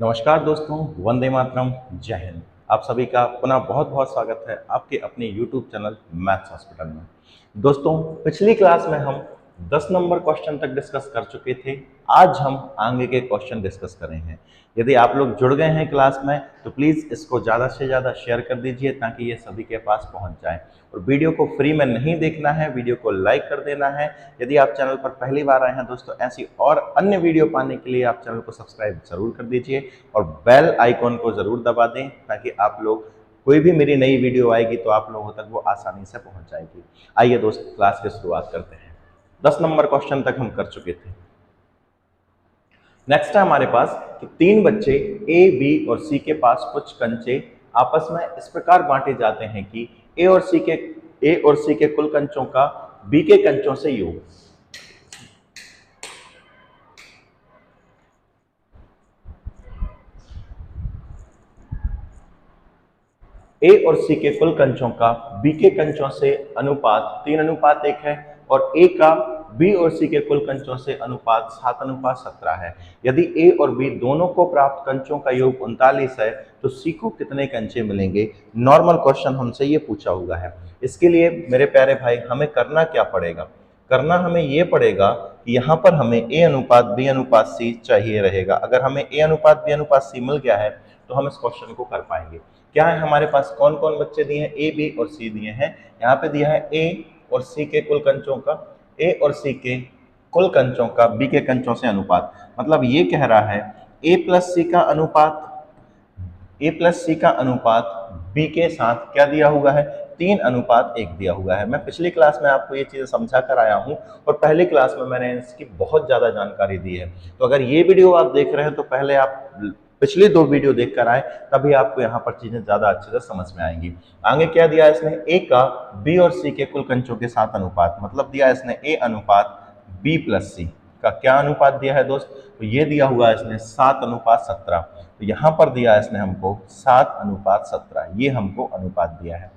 नमस्कार दोस्तों, वंदे मातरम, जय हिंद। आप सभी का पुनः बहुत बहुत स्वागत है आपके अपने YouTube चैनल मैथ्स हॉस्पिटल में। दोस्तों, पिछली क्लास में हम 10 नंबर क्वेश्चन तक डिस्कस कर चुके थे। आज हम आगे के क्वेश्चन डिस्कस करेंगे। यदि आप लोग जुड़ गए हैं क्लास में तो प्लीज़ इसको ज़्यादा से ज़्यादा शेयर कर दीजिए ताकि ये सभी के पास पहुंच जाए। और वीडियो को फ्री में नहीं देखना है, वीडियो को लाइक कर देना है। यदि आप चैनल पर पहली बार आए हैं दोस्तों, ऐसी और अन्य वीडियो पाने के लिए आप चैनल को सब्सक्राइब जरूर कर दीजिए और बेल आइकॉन को जरूर दबा दें ताकि आप लोग कोई भी मेरी नई वीडियो आएगी तो आप लोगों तक वो आसानी से पहुंच जाएगी। आइए दोस्त, क्लास की शुरुआत करते हैं। 10 नंबर क्वेश्चन तक हम कर चुके थे। नेक्स्ट है हमारे पास कि 3 बच्चे ए, बी और सी के पास कुछ कंचे आपस में इस प्रकार बांटे जाते हैं कि ए और सी के कुल कंचों का बी के कंचों से योग। ए और सी के कुल कंचों का बी के कंचों से अनुपात 3:1 है और ए का बी और सी के कुल कंचों से अनुपात 7:17 है। यदि ए और बी दोनों को प्राप्त कंचों का योग 39 है तो सी को कितने कंचे मिलेंगे? नॉर्मल क्वेश्चन हमसे ये पूछा हुआ है। इसके लिए मेरे प्यारे भाई हमें करना क्या पड़ेगा? करना हमें ये पड़ेगा कि यहाँ पर हमें ए अनुपात बी अनुपात सी चाहिए रहेगा। अगर हमें ए अनुपात बी अनुपात सी मिल गया है तो हम इस क्वेश्चन को कर पाएंगे। क्या है हमारे पास? कौन कौन बच्चे दिए हैं? ए, बी और सी दिए हैं। यहाँ पे दिया है ए और सी के कुल कंचों का, ए और सी के कुल कंचों का बी के कंचों से अनुपात। मतलब ये कह रहा है ए प्लस सी का अनुपात बी के साथ क्या दिया हुआ है? 3:1 दिया हुआ है। मैं पिछली क्लास में आपको ये चीजें समझा कर आया हूँ और पहली क्लास में मैंने इसकी बहुत ज्यादा जानकारी दी है। तो अगर ये वीडियो आप देख रहे हैं तो पहले आप पिछली 2 वीडियो देखकर आए, तभी आपको यहाँ पर चीजें ज्यादा अच्छे से समझ में आएंगी। आगे क्या दिया है इसने? ए का बी और सी के कुल कंचों के साथ अनुपात। मतलब दिया है इसने ए अनुपात बी प्लस सी का क्या अनुपात दिया है दोस्त? तो ये दिया हुआ है इसने 7:17। तो यहाँ पर दिया है इसने हमको 7:17, ये हमको अनुपात दिया है।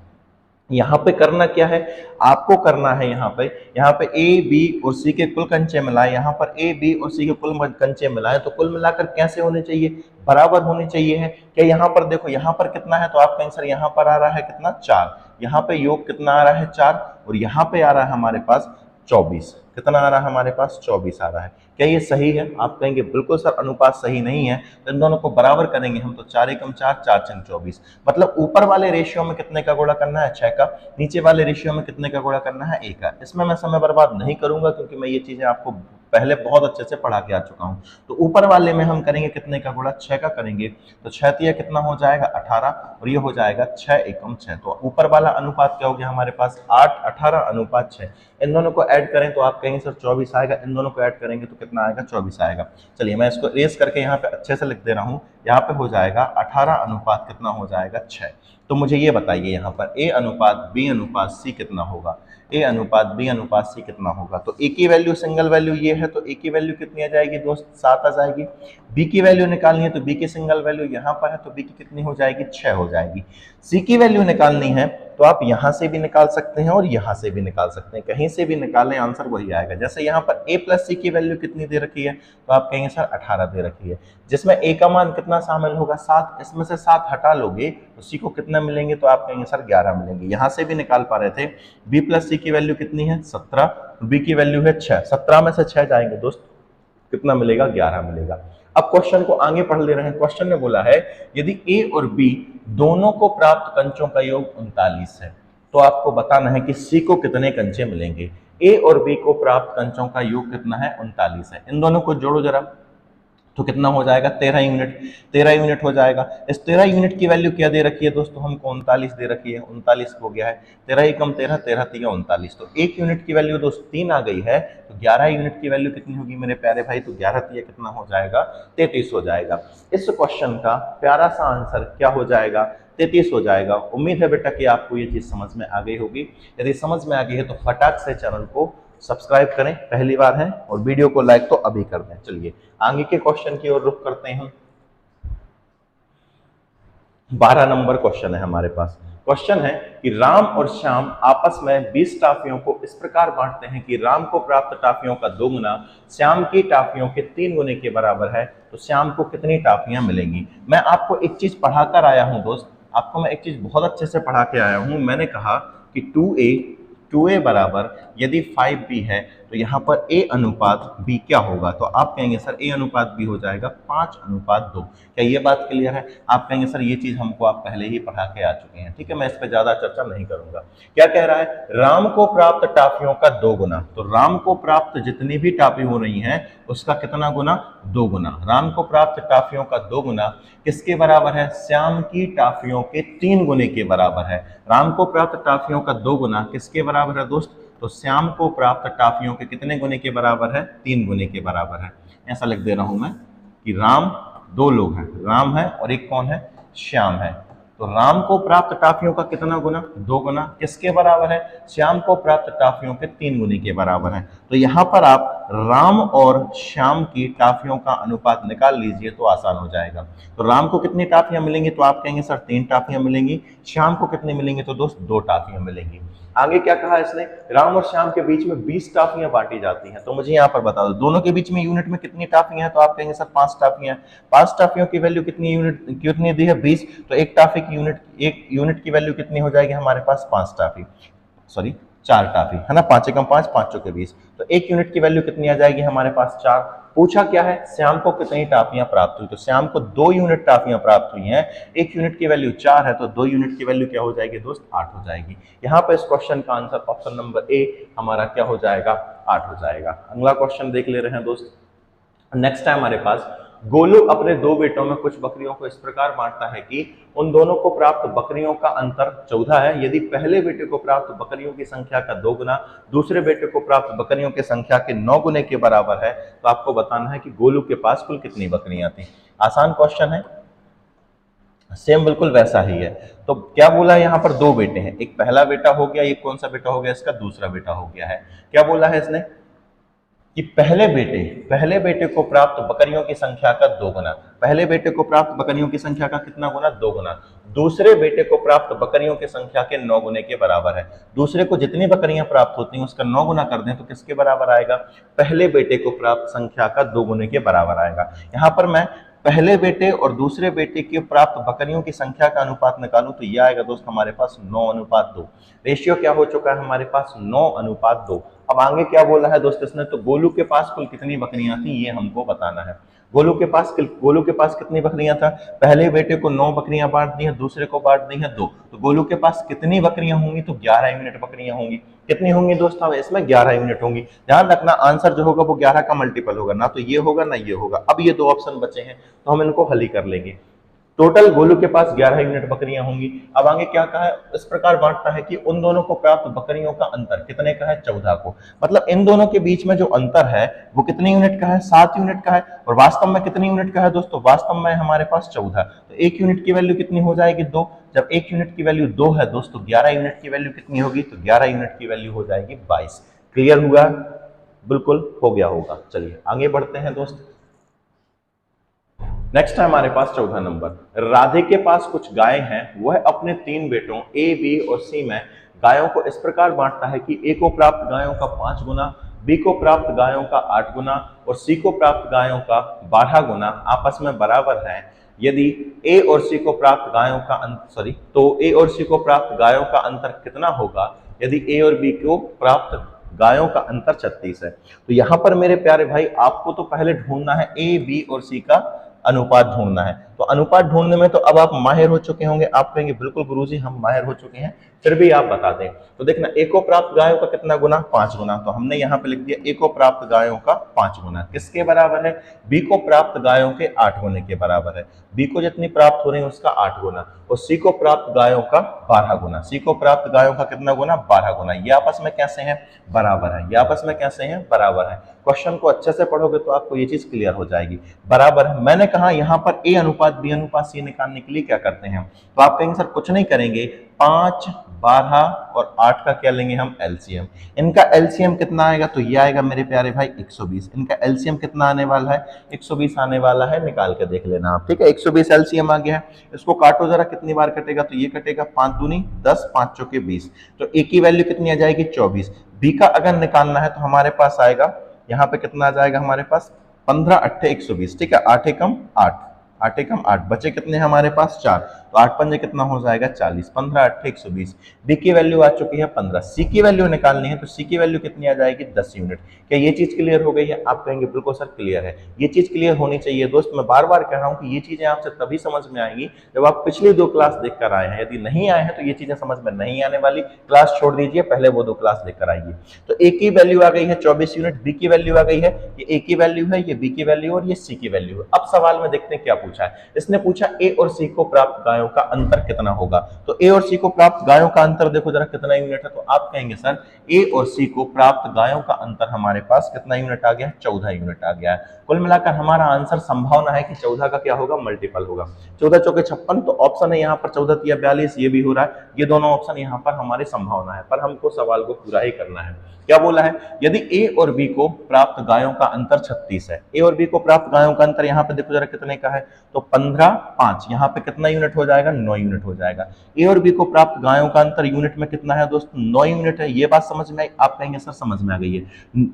यहाँ पे करना क्या है? आपको करना है यहाँ पे ए, बी और सी के कुल कंचे मिलाए। यहाँ पर ए, बी और सी के कुल कंचे मिलाए तो कुल मिलाकर कैसे होने चाहिए? बराबर होने चाहिए है। क्या यहाँ पर देखो, यहाँ पर कितना है तो आपका आंसर यहाँ पर आ रहा है कितना? 4। यहाँ पे योग कितना आ रहा है? 4। और यहाँ पे आ रहा है हमारे पास 24। कितना आ रहा है हमारे पास? 24 आ रहा है। क्या ये सही है? आप कहेंगे बिल्कुल सर अनुपात सही नहीं है। तो इन दोनों को बराबर करेंगे हम तो 4 एकम 4, 4 छंग 24। मतलब ऊपर वाले रेशियो में कितने का गुणा करना है? 6 का। नीचे वाले रेशियो में कितने का गुणा करना है? 1 का। इसमें मैं समय बर्बाद नहीं करूंगा क्योंकि मैं ये चीजें आपको पहले बहुत अच्छे से पढ़ा के आ चुका हूं। तो ऊपर वाले में हम करेंगे कितने का गुणा? 6 का करेंगे। तो 6 तिया कितना हो जाएगा? 18 और ये हो जाएगा 6 एकम 6। तो ऊपर वाला अनुपात क्या हो गया हमारे पास? 8, 18 अनुपात 6। इन दोनों को ऐड करें तो आप कहेंगे सर 24 आएगा। इन दोनों को ऐड करेंगे तो कितना आएगा? 24 आएगा। चलिए मैं इसको इरेज करके यहाँ पे अच्छे से लिख दे रहा हूँ। यहाँ पे हो जाएगा 18 अनुपात कितना हो जाएगा? 6। तो मुझे ये बताइए यहाँ पर ए अनुपात बी अनुपात सी कितना होगा? ए अनुपात बी अनुपात सी कितना होगा? तो ए की वैल्यू सिंगल वैल्यू ये है तो ए की वैल्यू कितनी आ जाएगी दोस्त? 7 आ जाएगी। बी की वैल्यू निकालनी है तो बी की सिंगल वैल्यू यहाँ पर है तो बी की कितनी हो जाएगी? 6 हो जाएगी। सी की वैल्यू निकालनी है तो आप यहां से भी निकाल सकते हैं और यहां से भी निकाल सकते हैं, कहीं से भी निकालें आंसर वही आएगा। जैसे यहाँ पर a प्लस सी की वैल्यू कितनी दे रखी है तो आप कहेंगे सर 18 दे रखी है, जिसमें a का मान कितना शामिल होगा? 7। इसमें से 7 हटा लोगे तो c को कितना मिलेंगे? तो आप कहेंगे सर 11 मिलेंगे। यहां से भी निकाल पा रहे थे। b प्लस सी की वैल्यू कितनी है? 17। b की वैल्यू है 6। 17 में से 6 जाएंगे दोस्त, कितना मिलेगा? 11 मिलेगा। अब क्वेश्चन को आगे पढ़ ले रहे हैं। क्वेश्चन ने बोला है यदि ए और बी दोनों को प्राप्त कंचों का योग 39 है तो आपको बताना है कि सी को कितने कंचे मिलेंगे। ए और बी को प्राप्त कंचों का योग कितना है? 39 है। इन दोनों को जोड़ो जरा तो कितना हो जाएगा? 13 यूनिट। 13 यूनिट हो जाएगा। इस 13 यूनिट की वैल्यू क्या दे रखी है दोस्तों? हमको 39 दे रखी है। 39 हो गया है। 13 एकम 13, 13 तिया 39। तो 1 यूनिट की वैल्यू दोस्त 3 आ गई है तो 11 यूनिट की वैल्यू कितनी होगी मेरे प्यारे भाई? तो 11 तिया कितना हो जाएगा? 33 हो जाएगा। इस क्वेश्चन का प्यारा सा आंसर क्या हो जाएगा? 33 हो जाएगा। उम्मीद है बेटा कि आपको ये चीज समझ में आ गई होगी। यदि समझ में आ गई है तो फटाक से चैनल को सब्सक्राइब करें, पहली बार है, और वीडियो को लाइक तो अभी कर दें। चलिए आगे के क्वेश्चन की ओर रुख करते हैं। 12 नंबर क्वेश्चन है हमारे पास। क्वेश्चन है कि राम और श्याम आपस में 20 टॉफियों को इस प्रकार बांटते हैं कि राम को प्राप्त टॉफियों का 2 गुना श्याम की टॉफियों के 3 गुने के बराबर है, तो श्याम को कितनी टॉफियां मिलेंगी। मैं आपको एक चीज पढ़ाकर आया हूं दोस्त, आपको मैं एक चीज बहुत अच्छे से पढ़ा के आया हूं। मैंने कहा कि 2a बराबर यदि 5b है तो यहाँ पर a अनुपात b क्या होगा, तो आप कहेंगे सर a अनुपात b हो जाएगा 5:2। क्या ये बात क्लियर है? आप कहेंगे सर ये चीज हमको आप पहले ही पढ़ा के आ चुके हैं, ठीक है, मैं इस पर ज्यादा चर्चा नहीं करूंगा। क्या कह रहा है, राम को प्राप्त टॉफियों का 2 गुना, तो राम को प्राप्त जितनी भी टॉफी हो रही हैं उसका कितना गुना, 2 गुना। राम को प्राप्त टॉफियों का 2 गुना किसके बराबर है, श्याम की टॉफियों के 3 गुने के बराबर है। राम को प्राप्त टॉफियों का 2 गुना किसके बराबर है दोस्त, तो श्याम को प्राप्त टॉफियों के कितने गुने के बराबर है, 3 गुने के बराबर है। ऐसा लिख दे रहा हूं मैं कि राम, 2 लोग हैं, राम है और एक कौन है, श्याम है। तो राम को प्राप्त टॉफियों का कितना गुना, 2 गुना किसके बराबर है, श्याम को प्राप्त टॉफियों के 3 गुने के बराबर है। तो यहां पर आप राम और श्याम की टॉफियों का अनुपात निकाल लीजिए तो आसान हो जाएगा। तो राम को कितनी टॉफियां मिलेंगी, तो आप कहेंगे सर 3 टॉफियां मिलेंगी। श्याम को कितनी मिलेंगी, तो दोस्त 2 टॉफियां मिलेंगी। आगे क्या कहा इसने, राम और श्याम के बीच में 20 टॉफियां बांटी जाती हैं। तो मुझे यहाँ पर बता दो दोनों के बीच में यूनिट में कितनी टॉफियां हैं, तो आप कहेंगे सर 5 टॉफियां। 5 टॉफियों की वैल्यू कितनी यूनिट, कितनी दी है, 20। तो एक टॉफी की यूनिट, एक यूनिट की वैल्यू कितनी हो जाएगी हमारे पास, 5 टॉफी, सॉरी 4 टॉफी है ना, 5 एकम 5, 5 चौके 20। तो एक यूनिट की वैल्यू कितनी आ जाएगी हमारे पास, 4। पूछा क्या है, श्याम को कितनी टॉफियां प्राप्त हुई, तो श्याम को 2 यूनिट टॉफियां प्राप्त हुई हैं। एक यूनिट की वैल्यू 4 है, तो 2 यूनिट की वैल्यू क्या हो जाएगी दोस्त, 8 हो जाएगी। यहाँ पर इस क्वेश्चन का आंसर ऑप्शन नंबर ए हमारा क्या हो जाएगा, 8 हो जाएगा। अगला क्वेश्चन देख ले रहे हैं दोस्त। नेक्स्ट है हमारे पास, गोलू अपने 2 बेटों में कुछ बकरियों को इस प्रकार बांटता है कि उन दोनों को प्राप्त बकरियों का अंतर 14 है। यदि पहले बेटे को प्राप्त बकरियों की संख्या का 2 गुना दूसरे बेटे को प्राप्त बकरियों की संख्या के 9 गुने के बराबर है, तो आपको बताना है कि गोलू के पास कुल कितनी बकरियां थी। आसान क्वेश्चन है, सेम बिल्कुल वैसा ही है। तो क्या बोला, यहाँ पर 2 बेटे हैं, एक पहला बेटा हो गया, ये कौन सा बेटा हो गया, इसका दूसरा बेटा हो गया है। क्या बोला है इसने कि पहले बेटे को प्राप्त बकरियों की संख्या का 2 गुना, पहले बेटे को प्राप्त बकरियों की संख्या का कितना गुना, 2 गुना, दूसरे बेटे को प्राप्त बकरियों की संख्या के 9 गुने के बराबर है। दूसरे को जितनी बकरियां प्राप्त होती हैं उसका 9 गुना कर दें तो किसके बराबर आएगा, पहले बेटे को प्राप्त संख्या का 2 गुने के बराबर आएगा। यहाँ पर मैं पहले बेटे और दूसरे बेटे के प्राप्त बकरियों की संख्या का अनुपात निकालूं तो यह आएगा दोस्त हमारे पास 9:2। रेशियो क्या हो चुका है हमारे पास, 9:2। अब आगे क्या बोला है दोस्त इसने, तो गोलू के पास कुल कितनी बकरियां थी ये हमको बताना है। गोलू के पास कितनी बकरियां था, पहले बेटे को 9 बकरियां बांट दी हैं, दूसरे को बांट दी हैं 2, तो गोलू के पास कितनी बकरियां होंगी, तो 11 यूनिट बकरियां होंगी। कितनी होंगी दोस्त, इसमें 11 यूनिट होंगी। ध्यान रखना आंसर जो होगा वो 11 का मल्टीपल होगा, ना तो ये होगा ना ये होगा। अब ये 2 ऑप्शन बचे हैं तो हम इनको हल ही कर लेंगे। टोटल गोलू के पास 11 यूनिट बकरियां होंगी। अब आगे क्या कहा है, इस प्रकार बांटता है कि उन दोनों को प्राप्त बकरियों का अंतर कितने का है, 14 को। मतलब इन दोनों के बीच में जो अंतर है वो कितने यूनिट का है, 7 यूनिट का है। और वास्तव में कितने यूनिट का है दोस्तों, वास्तव में हमारे पास 14। तो एक यूनिट की वैल्यू कितनी हो जाएगी, 2। जब एक यूनिट की वैल्यू 2 है दोस्तों, 11 यूनिट की वैल्यू कितनी होगी, तो 11 यूनिट की वैल्यू हो जाएगी 22। क्लियर हुआ, बिल्कुल हो गया होगा। चलिए आगे बढ़ते हैं दोस्त। नेक्स्ट है हमारे पास 14 नंबर। राधे के पास कुछ गायें हैं, वह अपने 3 बेटों ए, बी और सी में गायों को इस प्रकार बांटता है कि ए को प्राप्त गायों का 5 गुना, बी को प्राप्त गायों का 8 गुना और सी को प्राप्त गायों का 12 गुना आपस में बराबर है। यदि ए और सी को प्राप्त गायों का तो ए और सी को प्राप्त गायों का अंतर कितना होगा, यदि ए और बी को प्राप्त गायों का अंतर 36 है। तो यहां पर मेरे प्यारे भाई आपको तो पहले ढूंढना है ए, बी और सी का अनुपात ढूंढना है। तो अनुपात ढूंढने में तो अब आप माहिर हो चुके होंगे, आप कहेंगे बिल्कुल गुरुजी हम माहिर हो चुके हैं, फिर भी आप बता दें। तो देखना ए को प्राप्त गायों का कितना गुना, 5 गुना। तो हमने यहाँ पे लिख दिया ए को प्राप्त गायों का 5 गुना किसके बराबर है, बी को प्राप्त गायों के 8 गुने के बराबर है। बी को जितनी प्राप्त हो रही है उसका 8 गुना और सी को प्राप्त गायों का 12 गुना। सी को प्राप्त गायों का कितना गुना, 12 गुना। ये आपस में कैसे हैं, बराबर है। ये आपस में कैसे हैं, बराबर है। क्वेश्चन को अच्छे से पढ़ोगे तो आपको ये चीज क्लियर हो जाएगी। बराबर है, मैंने कहा यहाँ पर ए अनुपात बी अनुपात सी निकालने के लिए क्या करते हैं, तो आप कहेंगे सर कुछ नहीं करेंगे, 5, 12 और 8 का क्या लेंगे हम एलसीएम। इनका एलसीएम कितना आएगा, तो ये आएगा मेरे प्यारे भाई 120। इनका एलसीएम कितना आने वाला है, 120 आने वाला है, निकाल के देख लेना आप, ठीक है। 120 एलसीएम आ गया है, इसको काटो जरा, कितनी बार कटेगा, तो ये कटेगा 5 दूनी 10, 5 चौके 20, तो ए की वैल्यू कितनी आ जाएगी 24। बी का अगर निकालना है तो हमारे पास आएगा, यहाँ पे कितना आ जाएगा हमारे पास 15 8 120, ठीक है। 8 एकम 8, 8 एकम 8, बचे कितने हमारे पास 4, तो 8 पंजे कितना हो जाएगा 40, 15 8 120। बी की वैल्यू आ चुकी है 15। सी की वैल्यू निकालनी है, तो सी की वैल्यू कितनी आ जाएगी 10 यूनिट। क्या ये चीज क्लियर हो गई है, आप कहेंगे बिल्कुल सर क्लियर है। ये चीज क्लियर होनी चाहिए दोस्त, मैं बार बार कह रहा हूं कि ये चीजें आपसे तभी समझ में आएंगी जब आप पिछली 2 क्लास देखकर आए हैं। यदि नहीं आए हैं तो ये चीजें समझ में नहीं आने वाली, क्लास छोड़ दीजिए, पहले वो 2 क्लास देखकर आइए। तो ए की वैल्यू आ गई है 24 यूनिट, बी की वैल्यू आ गई है, ये ए की वैल्यू है, ये बी की वैल्यू और ये सी की वैल्यू है। अब सवाल में देखते हैं क्या पूछा है। इसने पूछा ए और सी को प्राप्त गायों का अंतर कितना होगा, तो ए और सी को प्राप्त गायों का अंतर देखो जरा कितना यूनिट है, तो आप कहेंगे सर ए और सी को प्राप्त गायों का अंतर हमारे पास कितना यूनिट आ गया है, 14 यूनिट आ गया है। कुल मिलाकर हमारा आंसर संभावना है कि 14 का क्या होगा, मल्टीपल होगा। 14 चौके 56, तो ऑप्शन है यहाँ पर 14 तिया 42, ये भी हो रहा है, ये दोनों ऑप्शन यहाँ पर हमारी संभावना है, पर हमको सवाल को पूरा ही करना है। क्या बोला है, यदि ए और बी को प्राप्त गायों का अंतर 36 है, ए और बी को प्राप्त गायों का अंतर यहाँ पे देखो जरा कितने का है, तो 15 5, यहाँ पे कितना यूनिट हो जाएगा, 9 यूनिट हो जाएगा। ए और बी को प्राप्त गायों का अंतर यूनिट में कितना है दोस्त, 9 यूनिट है। ये बात समझ में आई, आप कहेंगे सर समझ में आ गई है,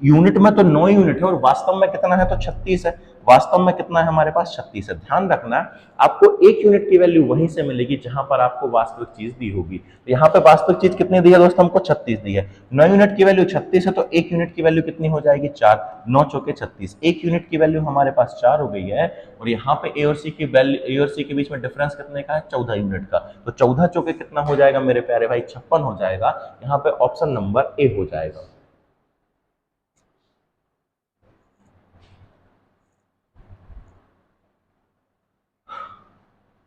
यूनिट में तो 9 यूनिट है और वास्तव में कितना है, तो 36 है। वास्तव में कितना है हमारे पास, 36 है। ध्यान रखना आपको 1 यूनिट की वैल्यू वहीं से मिलेगी जहां पर आपको वास्तविक चीज दी होगी। तो यहाँ पे वास्तविक चीज कितनी दी है दोस्त, हमको 36 दी है। 9 यूनिट की वैल्यू 36 है, तो 1 यूनिट की वैल्यू कितनी हो जाएगी, 4, 9 चौके 36, 1 यूनिट की वैल्यू हमारे पास 4 हो गई है। और यहाँ पे ए और सी की वैल्यू, ए और सी के बीच में डिफरेंस कितने का है, 14 यूनिट का, तो 14 चौके कितना हो जाएगा मेरे प्यारे भाई, 56 हो जाएगा। यहाँ पे ऑप्शन नंबर ए हो जाएगा।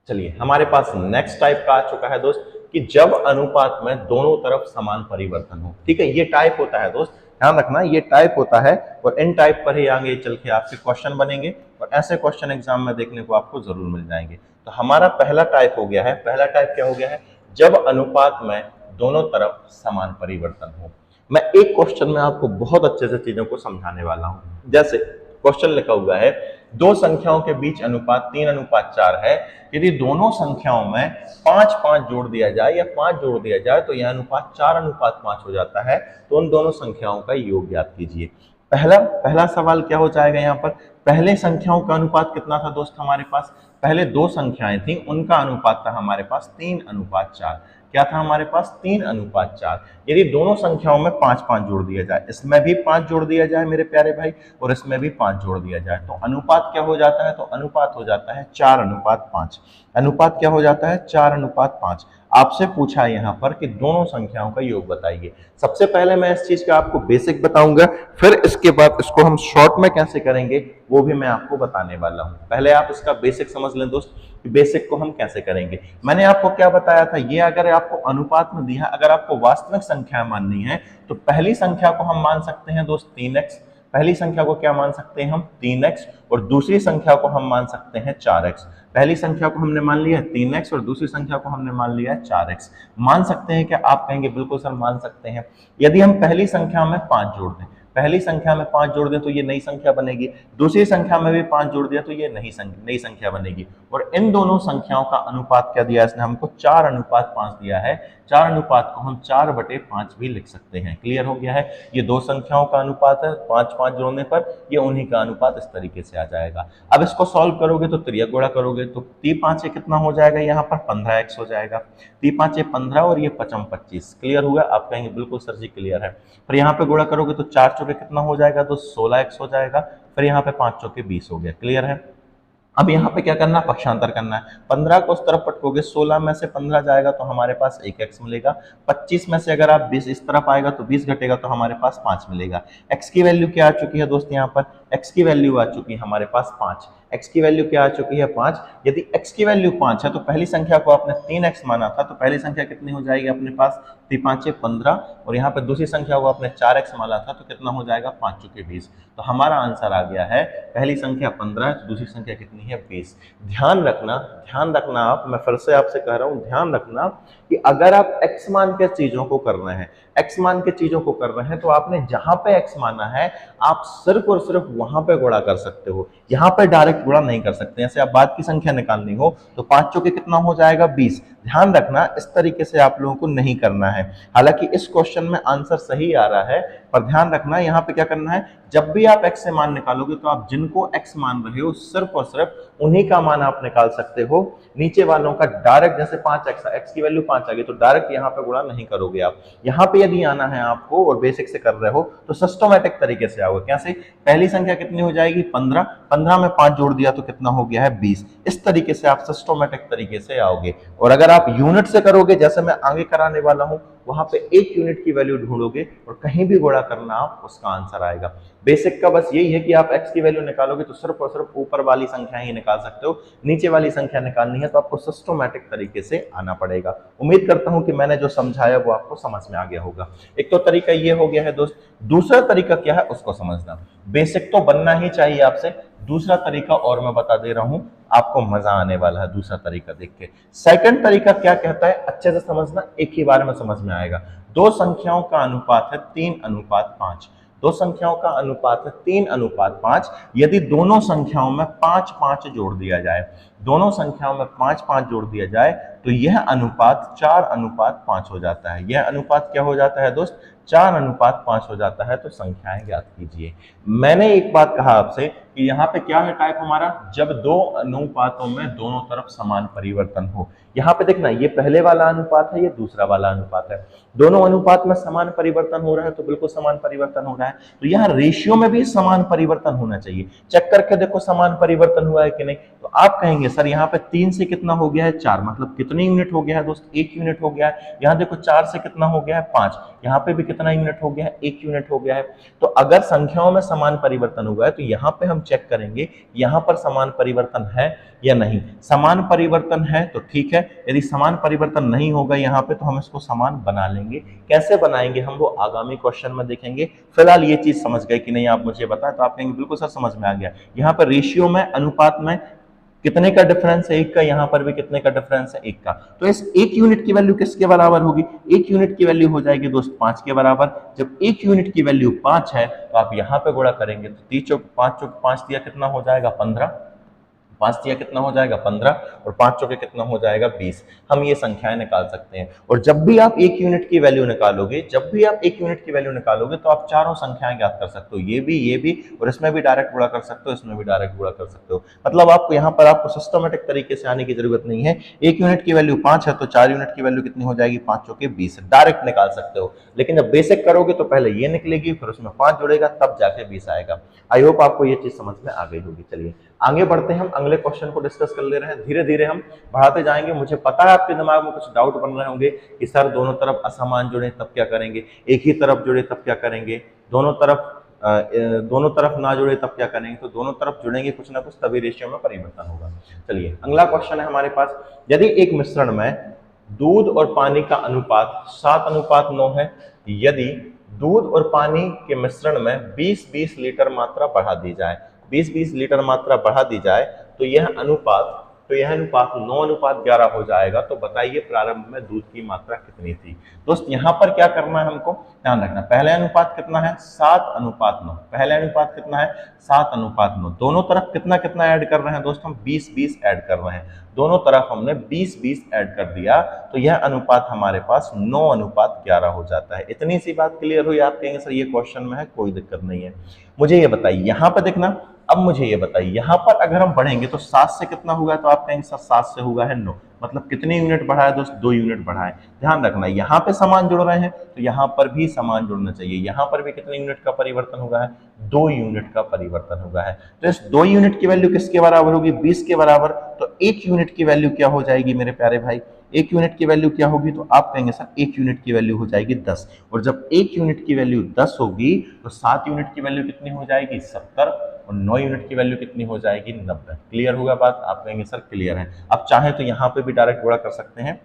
चलिए हमारे पास नेक्स्ट टाइप का आ चुका है दोस्त, कि जब अनुपात में दोनों तरफ समान परिवर्तन हो। ठीक है, ये टाइप होता है दोस्त, ध्यान रखना ये टाइप होता है, और इन टाइप पर ही आगे चल के आपके क्वेश्चन बनेंगे, और ऐसे क्वेश्चन एग्जाम में देखने को आपको जरूर मिल जाएंगे। तो हमारा पहला टाइप हो गया है, पहला टाइप क्या हो गया है, जब अनुपात में दोनों तरफ समान परिवर्तन हो। मैं एक क्वेश्चन में आपको बहुत अच्छे से चीजों को समझाने वाला हूं। जैसे क्वेश्चन लिखा हुआ है, दो संख्याओं के बीच अनुपात 3:4 है, यदि दोनों संख्याओं में 5-5 जोड़ दिया जाए या 5 जोड़ दिया जाए तो यह अनुपात 4:5 हो जाता है। तो उन दोनों संख्याओं का योग ज्ञात कीजिए। पहला सवाल क्या हो जाएगा, यहाँ पर पहले संख्याओं का अनुपात कितना था दोस्त हमारे पास, पहले 2 संख्याएं थी, उनका अनुपात था हमारे पास 3:4। क्या था हमारे पास, 3:4। यदि दोनों संख्याओं में 5-5 जोड़ दिया जाए, इसमें भी 5 जोड़ दिया जाए मेरे प्यारे भाई, और इसमें भी 5 जोड़ दिया जाए, तो अनुपात क्या हो जाता है, तो अनुपात हो जाता है 4:5। अनुपात क्या हो जाता है, 4:5। आपसे पूछा है यहाँ पर कि दोनों संख्याओं का योग बताइए। सबसे पहले मैं इस चीज का आपको बेसिक बताऊंगा, फिर इसके बाद इसको हम शॉर्ट में कैसे करेंगे वो भी मैं आपको बताने वाला हूं। पहले आप इसका बेसिक समझ लें दोस्त, बेसिक को हम कैसे करेंगे। मैंने आपको क्या बताया था, ये अगर आपको अनुपात में दिया, अगर आपको वास्तविक संख्या माननी है तो पहली संख्या को हम मान सकते हैं दोस्त 3x, पहली संख्या को क्या मान सकते हैं हम 3x, और दूसरी संख्या को हम मान सकते हैं 4x। पहली संख्या को हमने मान लिया 3x और दूसरी संख्या को हमने मान लिया 4x। मान सकते हैं क्या, आप कहेंगे बिल्कुल सर मान सकते हैं। यदि हम पहली संख्या में 5 जोड़ दें, पहली संख्या में 5 जोड़ दें तो ये नई संख्या बनेगी, दूसरी संख्या में भी 5 जोड़ दिया तो ये नई संख्या बनेगी, और इन दोनों संख्याओं का अनुपात क्या दिया इसने हमको, 4:5 दिया है। 4 अनुपात को हम 4/5 भी लिख सकते हैं। क्लियर हो गया है, ये 2 संख्याओं का अनुपात है, 5-5 जोड़ने पर ये उन्हीं का अनुपात इस तरीके से आ जाएगा। अब इसको सॉल्व करोगे तो त्रियक गुणा करोगे तो 3-5 कितना हो जाएगा, यहाँ पर 15x हो जाएगा। 3-5 15 और ये 25। क्लियर हुआ, आप कहेंगे बिल्कुल सर जी क्लियर है। फिर यहाँ पे गुणा करोगे तो 4 चौके कितना हो जाएगा, तो 16x हो जाएगा। फिर यहाँ पे 5 चौके 20 हो गया। क्लियर है। अब यहाँ पे क्या करना है, पक्षांतर करना है। 15 को उस तरफ पटकोगे, 16 में से 15 जाएगा तो हमारे पास 1x मिलेगा। 25 में से अगर आप 20 इस तरफ आएगा तो 20 घटेगा तो हमारे पास 5 मिलेगा। x की वैल्यू क्या आ चुकी है दोस्त, यहाँ पर x की वैल्यू आ चुकी है हमारे पास 5। x की वैल्यू क्या आ चुकी है 5। यदि x की वैल्यू 5 है तो पहली संख्या को आपने 3x माना था, तो पहली संख्या कितनी हो जाएगी अपने पास, 3-5 15, और यहाँ पे दूसरी संख्या को आपने 4x माना था तो कितना हो जाएगा, 5 चौके 20। तो हमारा आंसर आ गया है, पहली संख्या 15 है तो दूसरी संख्या कितनी है 20। ध्यान रखना आप, मैं फिर से आपसे कह रहा हूं, ध्यान रखना कि अगर आप x मान के चीजों को कर रहे हैं, x मान के चीजों को कर रहे हैं, तो आपने जहां पे x माना है आप सिर्फ और सिर्फ वहां पे गुणा कर सकते हो, यहां पे डायरेक्ट गुणा नहीं कर सकते। जैसे आप बाद की संख्या निकालनी हो तो 5 चौके कितना हो जाएगा 20। ध्यान रखना इस तरीके से आप लोगों को नहीं करना है। हालांकि इस क्वेश्चन में आंसर सही आ रहा है, पर ध्यान रखना यहाँ पे क्या करना है, जब भी आप x से मान निकालोगे तो आप जिनको x मान रहे हो सिर्फ और सिर्फ उन्हीं का मान आप निकाल सकते हो, नीचे वालों का डायरेक्ट, जैसे 5x, x की वैल्यू 5 आ गई तो डायरेक्ट यहाँ पे गुणा नहीं करोगे आप। यहाँ पे यदि आना है आपको और बेसिक से कर रहे हो तो सिस्टमैटिक तरीके से आओगे। कैसे? पहली संख्या कितनी हो जाएगी 15, 15 में 5 जोड़ दिया तो कितना हो गया है 20। इस तरीके से आप सिस्टमैटिक तरीके से आओगे। और अगर आप यूनिट से करोगे, जैसे मैं आगे कराने वाला हूं, वहां पे 1 यूनिट की वैल्यू ढूंढोगे और कहीं भी गुणा करना आप, उसका आंसर आएगा। बेसिक का बस यही है कि आप x की वैल्यू निकालोगे तो सिर्फ और सिर्फ ऊपर वाली संख्या ही निकाल सकते हो, नीचे वाली संख्या निकालनी है तो आपको सिस्टमैटिक तरीके से आना पड़ेगा। उम्मीद करता हूं कि मैंने जो समझाया वो आपको समझ में आ गया होगा। एक तो तरीका ये हो गया है दोस्त, दूसरा तरीका क्या है उसको समझना। बेसिक तो बनना ही चाहिए आपसे, दूसरा तरीका और मैं बता दे रहा हूं, आपको मजा आने वाला है दूसरा तरीका देख के। सेकंड तरीका क्या कहता है, अच्छे से समझना, एक ही बार में समझ में आएगा। दो संख्याओं का अनुपात है 3:5। दो संख्याओं का अनुपात है 3:5। यदि दोनों संख्याओं में 5-5 जोड़ दिया जाए, दोनों संख्याओं में 5-5 जोड़ दिया जाए तो यह अनुपात 4:5 हो जाता है। यह अनुपात क्या हो जाता है दोस्त? 4:5 हो जाता है। तो संख्याएं ज्ञात कीजिए। मैंने एक बात कहा आपसे कि यहाँ पे क्या है टाइप हमारा, जब दो अनुपातों में दोनों तरफ समान परिवर्तन हो। यहाँ पे देखना, ये पहले वाला अनुपात है, ये दूसरा वाला अनुपात है। दोनों अनुपात में समान परिवर्तन हो रहा है तो बिल्कुल समान परिवर्तन हो रहा है, तो यहाँ रेशियो में भी समान परिवर्तन होना चाहिए। चेक करके देखो समान परिवर्तन हुआ है कि नहीं। तो आप कहेंगे सर यहाँ पे 3 से कितना हो गया है 4, मतलब कितनी यूनिट हो गया है दोस्त? 1 यूनिट हो गया है। यहाँ देखो 4 से कितना हो गया है 5, यहाँ पे भी कितना यूनिट हो गया है? 1 यूनिट हो गया है। तो अगर संख्याओं में समान परिवर्तन हुआ है तो यहाँ पे हम चेक करेंगे यहाँ पर समान परिवर्तन है या नहीं। समान परिवर्तन है तो ठीक है, यदि समान परिवर्तन नहीं होगा यहाँ पे तो हम इसको समान बना लेंगे। कैसे बनाएंगे हम वो आगामी क्वेश्चन में देखेंगे। फिलहाल ये चीज समझ गए कि नहीं आप मुझे बताएं, तो आप कहेंगे बिल्कुल सर समझ में आ गया। यहाँ पर रेशियो में, अनुपात में कितने का डिफरेंस है? 1 का। यहाँ पर भी कितने का डिफरेंस है? 1 का। तो इस 1 यूनिट की वैल्यू किसके बराबर होगी? 1 यूनिट की वैल्यू हो जाएगी दोस्त 5 के बराबर। जब 1 यूनिट की वैल्यू 5 है तो आप यहाँ पे गुणा करेंगे तो 3 चौक 5 चौक 5 दिया कितना हो जाएगा 15, 5 दिया कितना हो जाएगा 15 और 5 चौके कितना हो जाएगा 20। हम ये संख्याएं निकाल सकते हैं। और जब भी आप 1 यूनिट की वैल्यू निकालोगे, जब भी आप 1 यूनिट की वैल्यू निकालोगे तो आप चारों संख्याएं ज्ञात कर सकते हो, ये भी और इसमें भी डायरेक्ट गुणा कर सकते हो, इसमें भी डायरेक्ट गुणा कर सकते हो। मतलब आपको यहाँ पर आपको सिस्टमेटिक तरीके से आने की जरूरत नहीं है। 1 यूनिट की वैल्यू 5 है तो 4 यूनिट की वैल्यू कितनी हो जाएगी 5 चौके 20, डायरेक्ट निकाल सकते हो। लेकिन जब बेसिक करोगे तो पहले ये निकलेगी, फिर उसमें 5 जुड़ेगा, तब जाके 20 आएगा। आई होप आपको ये चीज समझ में आ गई होगी। चलिए आगे बढ़ते हैं, हम अगले क्वेश्चन को डिस्कस कर ले रहे हैं। धीरे धीरे हम बढ़ाते जाएंगे। मुझे पता है आपके दिमाग में कुछ डाउट बन रहे होंगे कि सर दोनों तरफ असमान जुड़े तब क्या करेंगे, एक ही तरफ जुड़े तब क्या करेंगे, दोनों तरफ ना जुड़े तब क्या करेंगे। तो दोनों तरफ जुड़ेंगे कुछ ना कुछ, तभी रेशियो में परिवर्तन होगा। चलिए अगला क्वेश्चन है हमारे पास, यदि एक मिश्रण में दूध और पानी का अनुपात 7:9 है, यदि दूध और पानी के मिश्रण में 20-20 लीटर मात्रा बढ़ा दी जाए, 20-20 लीटर मात्रा बढ़ा दी जाए तो यह अनुपात 9:11 हो जाएगा। तो बताइए प्रारंभ में दूध की मात्रा कितनी थी? दोस्त यहाँ पर क्या करना है हमको, ध्यान रखना। पहले अनुपात कितना है 7:9। पहले अनुपात कितना है 7:9। दोनों तरफ कितना कितना ऐड कर रहे हैं दोस्त हम? 20-20 ऐड कर रहे हैं। दोनों तरफ हमने 20-20 ऐड कर दिया तो यह अनुपात हमारे पास 9:11 हो जाता है। इतनी सी बात क्लियर हुई? आप कहेंगे सर ये क्वेश्चन में है, कोई दिक्कत नहीं है। मुझे ये बताइए यहाँ पर देखना, अब मुझे ये बताइए यहाँ पर अगर हम बढ़ेंगे तो 7 से कितना होगा? तो आप कहेंगे सर 7 से होगा है 9, मतलब कितने यूनिट बढ़ा है दोस्त? 2 यूनिट बढ़ा है। ध्यान रखना यहाँ पे समान जुड़ रहे हैं तो यहाँ पर भी समान जुड़ना चाहिए। यहाँ पर भी कितने यूनिट का परिवर्तन होगा है? 2 यूनिट का परिवर्तन होगा है। तो इस 2 यूनिट की वैल्यू किसके बराबर होगी? 20 के बराबर। तो 1 यूनिट की वैल्यू क्या हो जाएगी मेरे प्यारे भाई? 1 यूनिट की वैल्यू क्या होगी? तो आप कहेंगे सर 1 यूनिट की वैल्यू हो जाएगी 10। और जब 1 यूनिट की वैल्यू 10 होगी तो 7 यूनिट की वैल्यू कितनी हो जाएगी? 70। और 9 यूनिट की वैल्यू कितनी हो जाएगी? 90। क्लियर होगा बात? आप कहेंगे सर क्लियर है। अब चाहे तो यहाँ पे भी डायरेक्ट गुणा कर सकते हैं,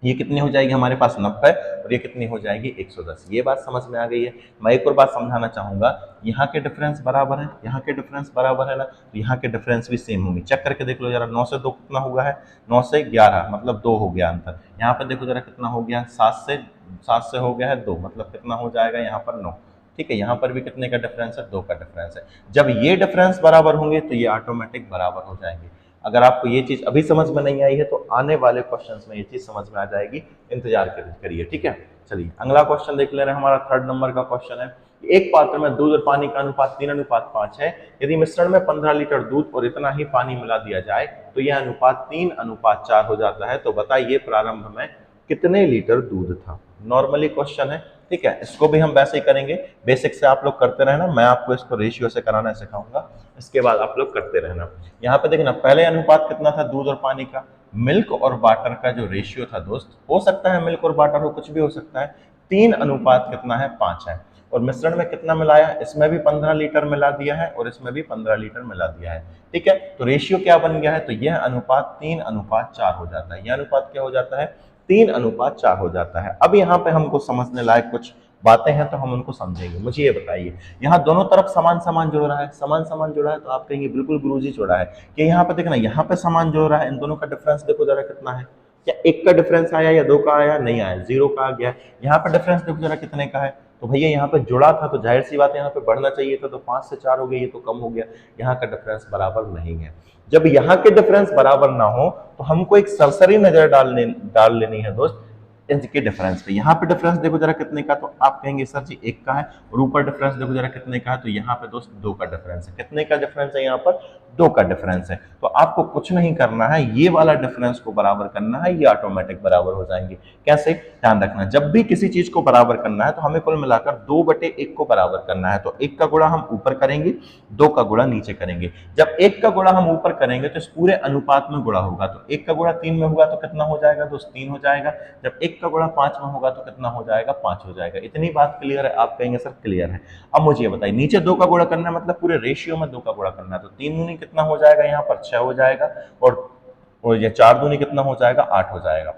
ये कितनी हो जाएगी हमारे पास 90 और ये कितनी हो जाएगी 110। ये बात समझ में आ गई है। मैं एक और बात समझाना चाहूंगा, यहाँ के डिफरेंस बराबर है, यहाँ के डिफरेंस बराबर है ना, तो यहाँ के डिफरेंस भी सेम होंगे। चेक करके देख लो जरा, 9 से 2 कितना हुआ है, 9 से 11, मतलब 2 हो गया अंतर। यहाँ पे देखो जरा कितना हो गया, 7 से हो गया है 2, मतलब कितना हो जाएगा यहाँ पर 9। ठीक है, यहाँ पर भी कितने का डिफरेंस है, 2 का डिफरेंस है। जब ये डिफरेंस बराबर होंगे तो ये ऑटोमेटिक बराबर हो जाएंगे। अगर आपको ये चीज अभी समझ में नहीं आई है तो आने वाले क्वेश्चंस में ये चीज समझ में आ जाएगी, इंतजार करिए। ठीक है, चलिए अगला क्वेश्चन देख ले रहे हैं। हमारा 3rd नंबर का क्वेश्चन है, एक पात्र में दूध और पानी का अनुपात 3:5 है। यदि मिश्रण में 15 लीटर दूध और इतना ही पानी मिला दिया जाए तो यह अनुपात 3:4 हो जाता है। तो बताइए प्रारंभ में कितने लीटर दूध था। नॉर्मली क्वेश्चन है, ठीक है, इसको भी हम वैसे ही करेंगे। बेसिक से आप लोग करते रहना, मैं आपको इसको रेशियो से कराना सिखाऊंगा, इसके बाद आप लोग करते रहना। यहाँ पे देखना, पहले अनुपात कितना था दूध और पानी का, मिल्क और वाटर का जो रेशियो था दोस्त, हो सकता है मिल्क और वाटर हो, कुछ भी हो सकता है। 3 अनुपात कितना है, 5 है। और मिश्रण में कितना मिलाया, इसमें भी 15 लीटर मिला दिया है और इसमें भी 15 लीटर मिला दिया है। ठीक है, तो रेशियो क्या बन गया है, तो यह अनुपात 3:4 हो जाता है। यह अनुपात क्या हो जाता है, 3:4 हो जाता है। अब यहाँ पे हमको समझने लायक कुछ बातें हैं तो हम उनको समझेंगे। मुझे ये बताइए, यहाँ दोनों तरफ समान समान जुड़ रहा है, समान समान जुड़ा है, तो आप कहेंगे बिल्कुल गुरुजी जुड़ा है। कि यहाँ पे देखना, यहाँ पे समान जुड़ रहा है, इन दोनों का डिफरेंस देखो जरा कितना है, क्या 1 का डिफरेंस आया या 2 का आया, नहीं आया, 0 का आ गया। यहाँ पे डिफरेंस देखो जरा कितने का है, तो भैया यहाँ पे जुड़ा था तो जाहिर सी बात है यहाँ पे बढ़ना चाहिए था, तो 5 से 4 हो गया, ये तो कम हो गया। यहाँ का डिफरेंस बराबर नहीं है। जब यहाँ के डिफरेंस बराबर ना हो तो हमको एक सरसरी नजर डाल लेनी है दोस्त इनके डिफरेंस पे। यहाँ पे डिफरेंस देखो जरा कितने का, तो आप कहेंगे सर जी 1 का है। और ऊपर डिफरेंस देखो जरा कितने का है, तो यहाँ पे दोस्त 2 का डिफरेंस है। कितने का डिफरेंस है, यहाँ पर 2 का डिफरेंस है। तो आपको कुछ नहीं करना है, ये वाला डिफरेंस को बराबर करना है, ये ऑटोमेटिक बराबर हो जाएंगे। कैसे, ध्यान रखना, जब भी किसी चीज को बराबर करना है तो हमें कुल मिलाकर 2/1 को बराबर करना है। तो 1 का गुणा हम ऊपर करेंगे, 2 का गुणा नीचे करेंगे। जब 1 का गुणा हम ऊपर करेंगे तो इस पूरे अनुपात में गुणा होगा, तो 1 का गुणा 3 में होगा तो कितना हो जाएगा दोस्त, 3 हो जाएगा। जब 1 का गुणा 5 में होगा तो कितना हो जाएगा, 5 हो जाएगा। इतनी बात क्लियर है, आप कहेंगे सर क्लियर है। अब मुझे ये बताइए, नीचे 2 का गुणा करना है, मतलब पूरे रेशियो में 2 का गुणा करना है, तो 3 दूनी कितना हो जाएगा, यहाँ पर 6 हो जाएगा। और ये 4 दूनी कितना हो जाएगा, 8 हो जाएगा।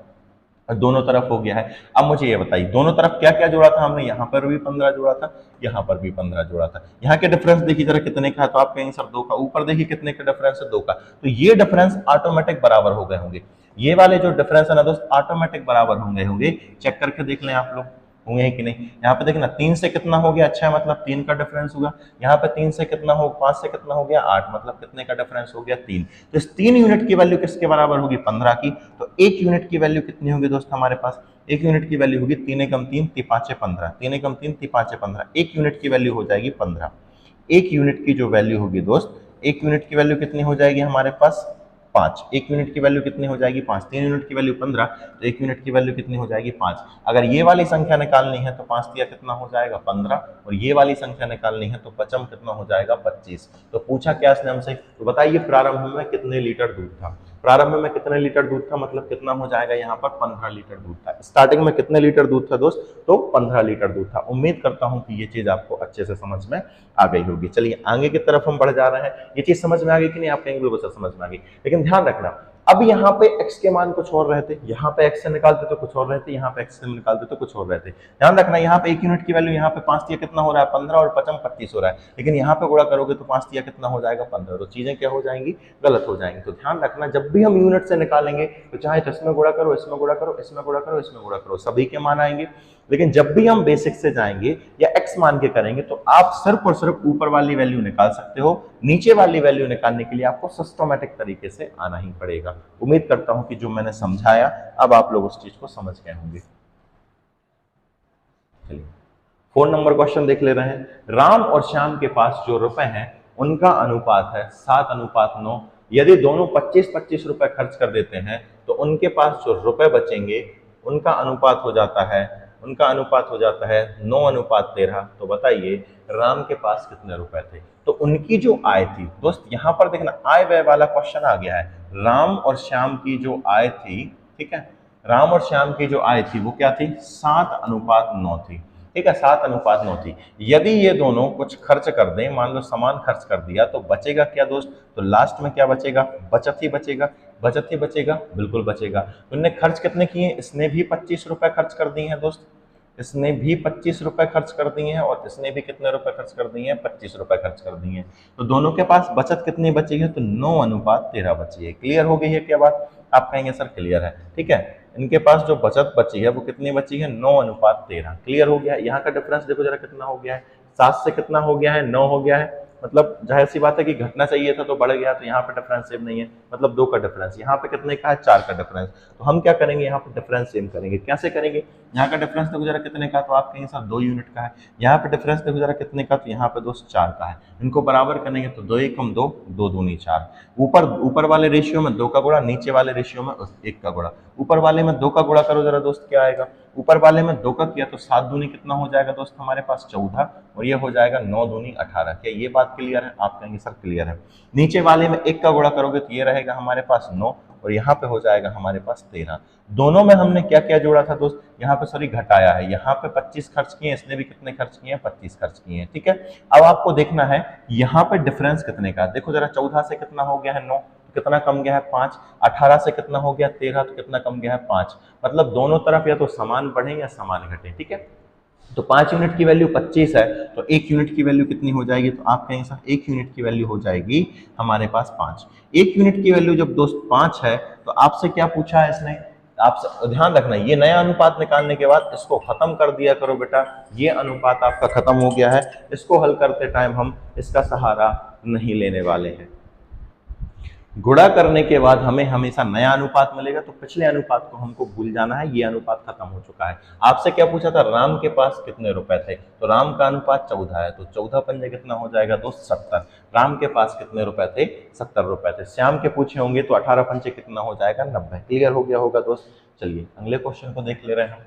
दोनों तरफ हो गया है। अब मुझे ये बताइए, दोनों तरफ क्या क्या जोड़ा था हमने, यहाँ पर भी 15 जोड़ा था, यहाँ पर भी 15 जोड़ा था। यहाँ के डिफरेंस देखिए जरा कितने का है, तो आप कहेंगे सर 2 का। ऊपर देखिए कितने का डिफरेंस है, 2 का। तो ये डिफरेंस ऑटोमेटिक बराबर हो गए होंगे। ये वाले जो डिफरेंस है ना दोस्त, ऑटोमेटिक बराबर होंगे। चेक करके देख लें आप लोग, होंगे हैं कि नहीं। यहाँ पे देखना, 3 से कितना हो गया, अच्छा मतलब 3 का डिफरेंस होगा। यहाँ पे 3 से कितना हो, 5 से कितना हो गया, 8, मतलब कितने का डिफरेंस हो गया, 3। तो इस 3 यूनिट की वैल्यू किसके बराबर होगी, 15 की। तो 1 यूनिट की वैल्यू कितनी होगी दोस्त हमारे पास, 1 यूनिट की वैल्यू होगी 3 एकम 3 तिपाचे 15, 3 एकम 3 तिपाचे 15। 1 यूनिट की वैल्यू हो जाएगी 15। 1 यूनिट की जो वैल्यू होगी दोस्त, 1 यूनिट की वैल्यू कितनी हो जाएगी हमारे पास, 5। 1 यूनिट की वैल्यू कितनी हो जाएगी, 5। 3 यूनिट की वैल्यू 15, तो 1 यूनिट की वैल्यू कितनी हो जाएगी, 5। अगर ये वाली संख्या निकालनी है तो 5 दिया कितना हो जाएगा, 15। और ये वाली संख्या निकालनी है तो पचम कितना हो जाएगा, 25। तो पूछा क्या इसने हमसे, तो बताइए प्रारंभ में कितने लीटर दूध था। प्रारंभ में कितने लीटर दूध था, मतलब कितना हो जाएगा, यहाँ पर 15 लीटर दूध था। स्टार्टिंग में कितने लीटर दूध था दोस्त, तो 15 लीटर दूध था। उम्मीद करता हूं कि ये चीज आपको अच्छे से समझ में आ गई होगी। चलिए आगे की तरफ हम बढ़ जा रहे हैं। ये चीज समझ में आ गई कि नहीं, आपके बिल्कुल समझ में आ गई। लेकिन ध्यान रखना, अब यहाँ पे x के मान कुछ और रहते, यहाँ पे x से निकालते तो कुछ और रहते, यहाँ पे x से निकालते तो कुछ और रहते। ध्यान रखना, यहाँ पे 1 यूनिट की वैल्यू, यहाँ पे 5 दिया कितना हो रहा है, 15, और पचम 25 हो रहा है। लेकिन यहाँ पे गुणा करोगे तो 5 दिया कितना हो जाएगा, 15। तो चीजें क्या हो जाएंगी, गलत हो जाएंगी। तो ध्यान रखना, जब भी हम यूनिट से निकालेंगे तो चाहे तो इसमें गुणा करो, इसमें गुणा करो, इसमें गुणा करो, इसमें गुणा करो, सभी के मान आएंगे। लेकिन जब भी हम बेसिक से जाएंगे या x मान के करेंगे तो आप सिर्फ और सिर्फ ऊपर वाली वैल्यू निकाल सकते हो। नीचे वाली वैल्यू निकालने के लिए आपको सिस्टमैटिक तरीके से आना ही पड़ेगा। उम्मीद करता हूं कि जो मैंने समझाया अब आप लोग उस चीज को समझ गए होंगे। चलिए 4 नंबर क्वेश्चन देख ले रहे हैं। राम और श्याम के पास जो रुपए हैं उनका अनुपात है 7:9। यदि दोनों 25-25 रुपए खर्च कर देते हैं तो उनके पास जो रुपए बचेंगे उनका अनुपात हो जाता है 9:13। तो बताइए राम के पास कितने रुपए थे। तो उनकी जो आय थी दोस्त, यहां पर देखना आय व्यय वाला क्वेश्चन आ गया है। राम और श्याम की जो आय थी, ठीक है, राम और श्याम की जो आय थी वो क्या थी, 7:9 थी। ठीक है, 7:9 थी। यदि ये दोनों कुछ खर्च कर दें, मान लो सामान खर्च कर दिया, तो बचेगा क्या दोस्त, तो लास्ट में क्या बचेगा, बचत ही बचेगा। बचत ही बचेगा, बिल्कुल बचेगा। तो इनने खर्च कितने किए, इसने भी 25 रुपए खर्च कर दिए हैं दोस्त, इसने भी 25 रुपए खर्च कर दिए हैं और इसने भी कितने रुपए खर्च कर दिए हैं, 25 रुपए खर्च कर दिए हैं। तो दोनों के पास बचत कितनी बची है, तो 9:13 बची है। क्लियर हो गई है क्या बात? आप कहेंगे सर क्लियर है, ठीक है। इनके पास जो बचत बची है वो कितनी बची है, 9:13। क्लियर हो गया। यहाँ का डिफरेंस देखो जरा कितना हो गया है, 7 से कितना हो गया है, 9 हो गया है। मतलब जाहिर सी बात है कि घटना चाहिए था तो बढ़ गया, तो यहाँ पे डिफरेंस सेम नहीं है, मतलब 2 का डिफरेंस। यहाँ पे कितने का है, 4 का डिफरेंस। तो हम क्या करेंगे, यहाँ पे डिफरेंस सेम करेंगे। कैसे करेंगे, यहाँ का डिफरेंस देखो जरा कितने का, तो आप कहेंगे सर 2 यूनिट का है। यहाँ पे डिफरेंस देखो जरा कितने का, तो यहाँ पे दोस्त 4 का है। इनको बराबर करेंगे तो 2 एकम 2, 2 दूनी 4। ऊपर वाले रेशियो में 2 का गुणा, नीचे वाले रेशियो में 1 का गुणा। ऊपर वाले में 2 का गुणा करो जरा दोस्त, क्या आएगा, ऊपर वाले में 2 का किया तो 7 दूनी कितना हो जाएगा दोस्त, हमारे पास 14, और ये हो जाएगा 9 दूनी 18। क्या ये बात क्लियर है? आप कहेंगे सर क्लियर है। नीचे वाले में 1 का गुणा करोगे तो ये रहेगा हमारे पास 9, और यहाँ पे हो जाएगा हमारे पास 13। दोनों में हमने क्या क्या जोड़ा था दोस्त, यहाँ पे सॉरी घटाया है। यहाँ पे 25 खर्च किए, इसने भी कितने खर्च किए हैं, 25 खर्च किए हैं, ठीक है। अब आपको देखना है यहाँ पे डिफरेंस कितने का, देखो जरा 14 से कितना हो गया है 9, कितना कम गया है 5, 18 से कितना हो गया 13, तो कितना कम गया है 5। मतलब दोनों तरफ या तो समान बढ़े या समान घटे, ठीक है। तो 5 यूनिट की वैल्यू 25 है, तो 1 यूनिट की वैल्यू कितनी हो जाएगी, तो आप कहेंगे सर 1 यूनिट की वैल्यू हो जाएगी हमारे पास 5। 1 यूनिट की वैल्यू जब दोस्त 5 है, तो आपसे क्या पूछा है इसने, आपसे ध्यान रखना, ये नया अनुपात निकालने के बाद इसको खत्म कर दिया करो बेटा। ये अनुपात आपका खत्म हो गया है, इसको हल करते टाइम हम इसका सहारा नहीं लेने वाले हैं। गुणा करने के बाद हमें हमेशा नया अनुपात मिलेगा, तो पिछले अनुपात को हमको भूल जाना है, ये अनुपात खत्म हो चुका है। आपसे क्या पूछा था, राम के पास कितने रुपए थे, तो राम का अनुपात 14 है, तो 14 पंजे कितना हो जाएगा दोस्त 70। राम के पास कितने रुपए थे, 70 रुपए थे। श्याम के पूछे होंगे तो 18 पंजे कितना हो जाएगा 90। क्लियर हो गया होगा दोस्त। चलिए अगले क्वेश्चन को देख ले रहे हैं।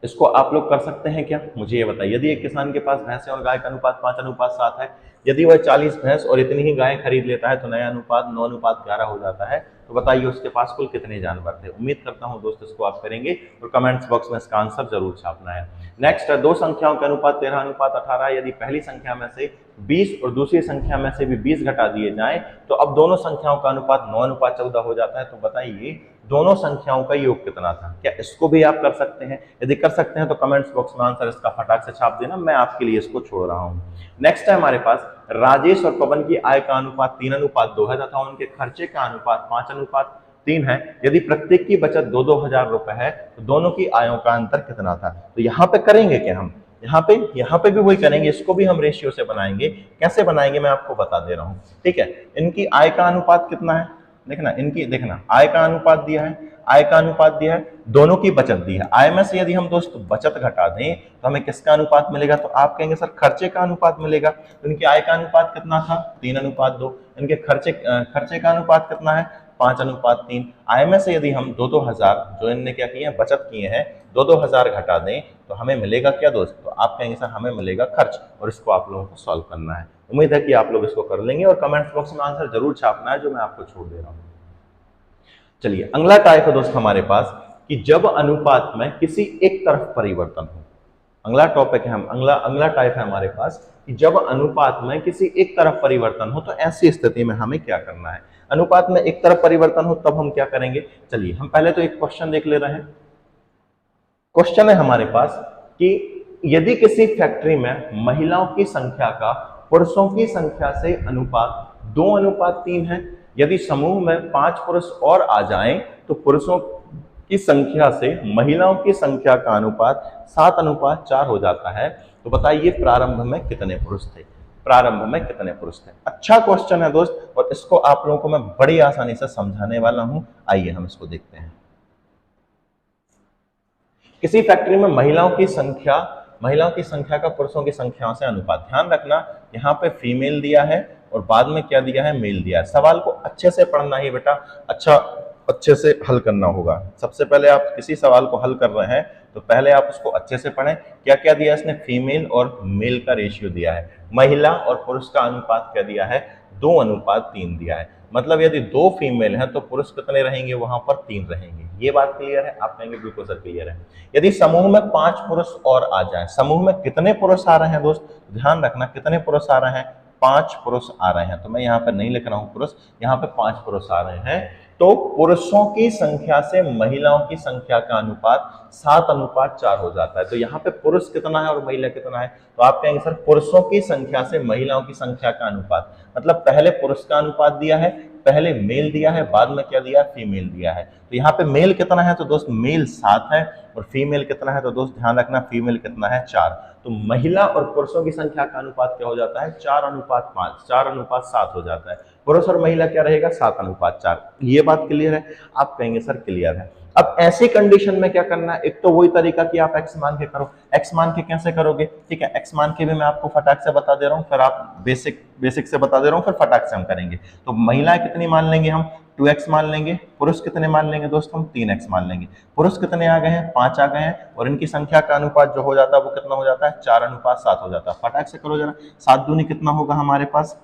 इसको आप लोग कर सकते हैं क्या, मुझे ये बताइए। यदि एक किसान के पास भैंस और गाय का अनुपात 5:7 है, यदि वह 40 भैंस और इतनी ही गाय खरीद लेता है तो नया अनुपात 9:11 हो जाता है। तो बताइए उसके पास कुल कितने जानवर थे। उम्मीद करता हूं दोस्त इसको आप करेंगे और कमेंट्स बॉक्स में इसका आंसर जरूर छापना है। नेक्स्ट है, दो संख्याओं का अनुपात 13:18। यदि पहली संख्या में से 20 और दूसरी संख्या में से भी 20 घटा दिए जाएं तो अब दोनों संख्याओं का अनुपात 9:14 हो जाता है। तो बताइए दोनों संख्याओं का योग कितना था। क्या इसको भी आप कर सकते हैं? यदि कर सकते हैं तो कमेंट्स बॉक्स में आंसर इसका फटाक से छाप देना, मैं आपके लिए इसको छोड़ रहा हूं। नेक्स्ट है हमारे पास, राजेश और पवन की आय का अनुपात 3:2 है तथा उनके खर्चे का अनुपात 5:3 है। यदि प्रत्येक की बचत 2-2 हजार रुपए है तो दोनों की आयों का अंतर कितना था। तो यहाँ पे करेंगे क्या हम, यहाँ पे भी वही करेंगे, इसको भी हम रेशियो से बनाएंगे। कैसे बनाएंगे मैं आपको बता दे रहा हूँ, ठीक है। इनकी आय का अनुपात कितना है, देखना इनकी, देखना आय का अनुपात दिया है, आय का अनुपात दिया है, दोनों की बचत दी है। आय में से यदि हम दोस्त बचत घटा दें तो हमें किसका अनुपात मिलेगा, तो आप कहेंगे सर खर्चे का अनुपात मिलेगा। तो इनकी आय का अनुपात कितना था 3:2। इनके खर्चे का अनुपात कितना है 5:3। आय में से यदि हम 2-2 हजार जो इनने क्या किए हैं बचत किए हैं 2-2 हजार घटा दें तो हमें मिलेगा क्या दोस्त, तो आप कहेंगे सर हमें मिलेगा खर्च। और इसको आप लोगों को सॉल्व करना है। उम्मीद है कि आप लोग इसको कर लेंगे और कमेंट्स बॉक्स में आंसर जरूर छापना है जो मैं आपको छोड़ दे रहा हूं। चलिए अगला टाइप है दोस्त हमारे पास कि जब अनुपात में किसी एक तरफ परिवर्तन हो। अगला टॉपिक है, हम अगला टाइप है हमारे पास कि जब अनुपात में किसी एक तरफ परिवर्तन हो तो ऐसी स्थिति में हमें क्या करना है। अनुपात में एक तरफ परिवर्तन हो तब हम क्या करेंगे। चलिए हम पहले तो एक क्वेश्चन देख ले रहे हैं। क्वेश्चन है हमारे पास कि यदि किसी फैक्ट्री में महिलाओं की संख्या का पुरुषों की संख्या से अनुपात 2:3 है, यदि समूह में 5 पुरुष और आ जाएं तो पुरुषों की संख्या से महिलाओं की संख्या का अनुपात 7:4 हो जाता है। तो बताइए प्रारंभ में कितने पुरुष थे, प्रारंभ में कितने पुरुष थे। अच्छा क्वेश्चन है दोस्त और इसको आप लोगों को मैं बड़ी आसानी से समझाने वाला हूं। आइए हम इसको देखते हैं। किसी फैक्ट्री में महिलाओं की संख्या का पुरुषों की संख्याओं से अनुपात। ध्यान रखना यहाँ पे फीमेल दिया है और बाद में क्या दिया है, मेल दिया है। सवाल को अच्छे से पढ़ना ही बेटा, अच्छे से हल करना होगा। सबसे पहले आप किसी सवाल को हल कर रहे हैं तो पहले आप उसको अच्छे से पढ़ें। क्या क्या दिया इसने, फीमेल और मेल का रेशियो दिया है। महिला और पुरुष का अनुपात क्या दिया है, 2:3 दिया है। मतलब यदि 2 फीमेल हैं तो पुरुष कितने रहेंगे, वहां पर 3 रहेंगे। ये बात क्लियर है, आप कहेंगे बिल्कुल सर क्लियर है। यदि समूह में 5 पुरुष और आ जाए, समूह में कितने पुरुष आ रहे हैं दोस्त, ध्यान रखना कितने पुरुष आ रहे हैं, 5 पुरुष आ रहे हैं, तो मैं यहाँ पर नहीं लिख रहा हूँ पुरुष, यहाँ पे 5 पुरुष आ रहे हैं, तो पुरुषों की संख्या से महिलाओं की संख्या का अनुपात 7:4 हो जाता है। तो यहाँ पे पुरुष कितना है और महिला कितना है, तो आप कहेंगे सर पुरुषों की संख्या से महिलाओं की संख्या का अनुपात, मतलब पहले पुरुष का अनुपात दिया है, पहले मेल दिया है, बाद में क्या दिया है, फीमेल दिया है। तो यहाँ पे मेल कितना है, तो दोस्त मेल 7 है, और फीमेल कितना है, तो दोस्त ध्यान रखना फीमेल कितना है, 4। तो महिला और पुरुषों की संख्या का अनुपात क्या हो जाता है, 4:5, 4:7 हो जाता है। पुरुष और महिला क्या रहेगा, 7:4। ये बात क्लियर है, आप कहेंगे सर क्लियर है। अब ऐसी कंडीशन में क्या करना है, एक तो वही तरीका कि आप एक्स मान के करो। एक्स मान के कैसे करोगे, ठीक है, एक्स मान के भी मैं आपको फटाक से बता दे रहा हूँ, फिर आप बेसिक से बता दे रहा हूँ, फिर फटाक से हम करेंगे। तो महिलाएं कितनी मान लेंगे हम, 2x मान लेंगे। पुरुष कितने मान लेंगे दोस्त, हम 3x मान लेंगे। पुरुष कितने आ गए हैं, 5 आ गए हैं, और इनकी संख्या का अनुपात जो हो जाता है वो कितना हो जाता है, 4:7 हो जाता है। फटाक से करो जरा, 7 दूनी कितना होगा हमारे पास,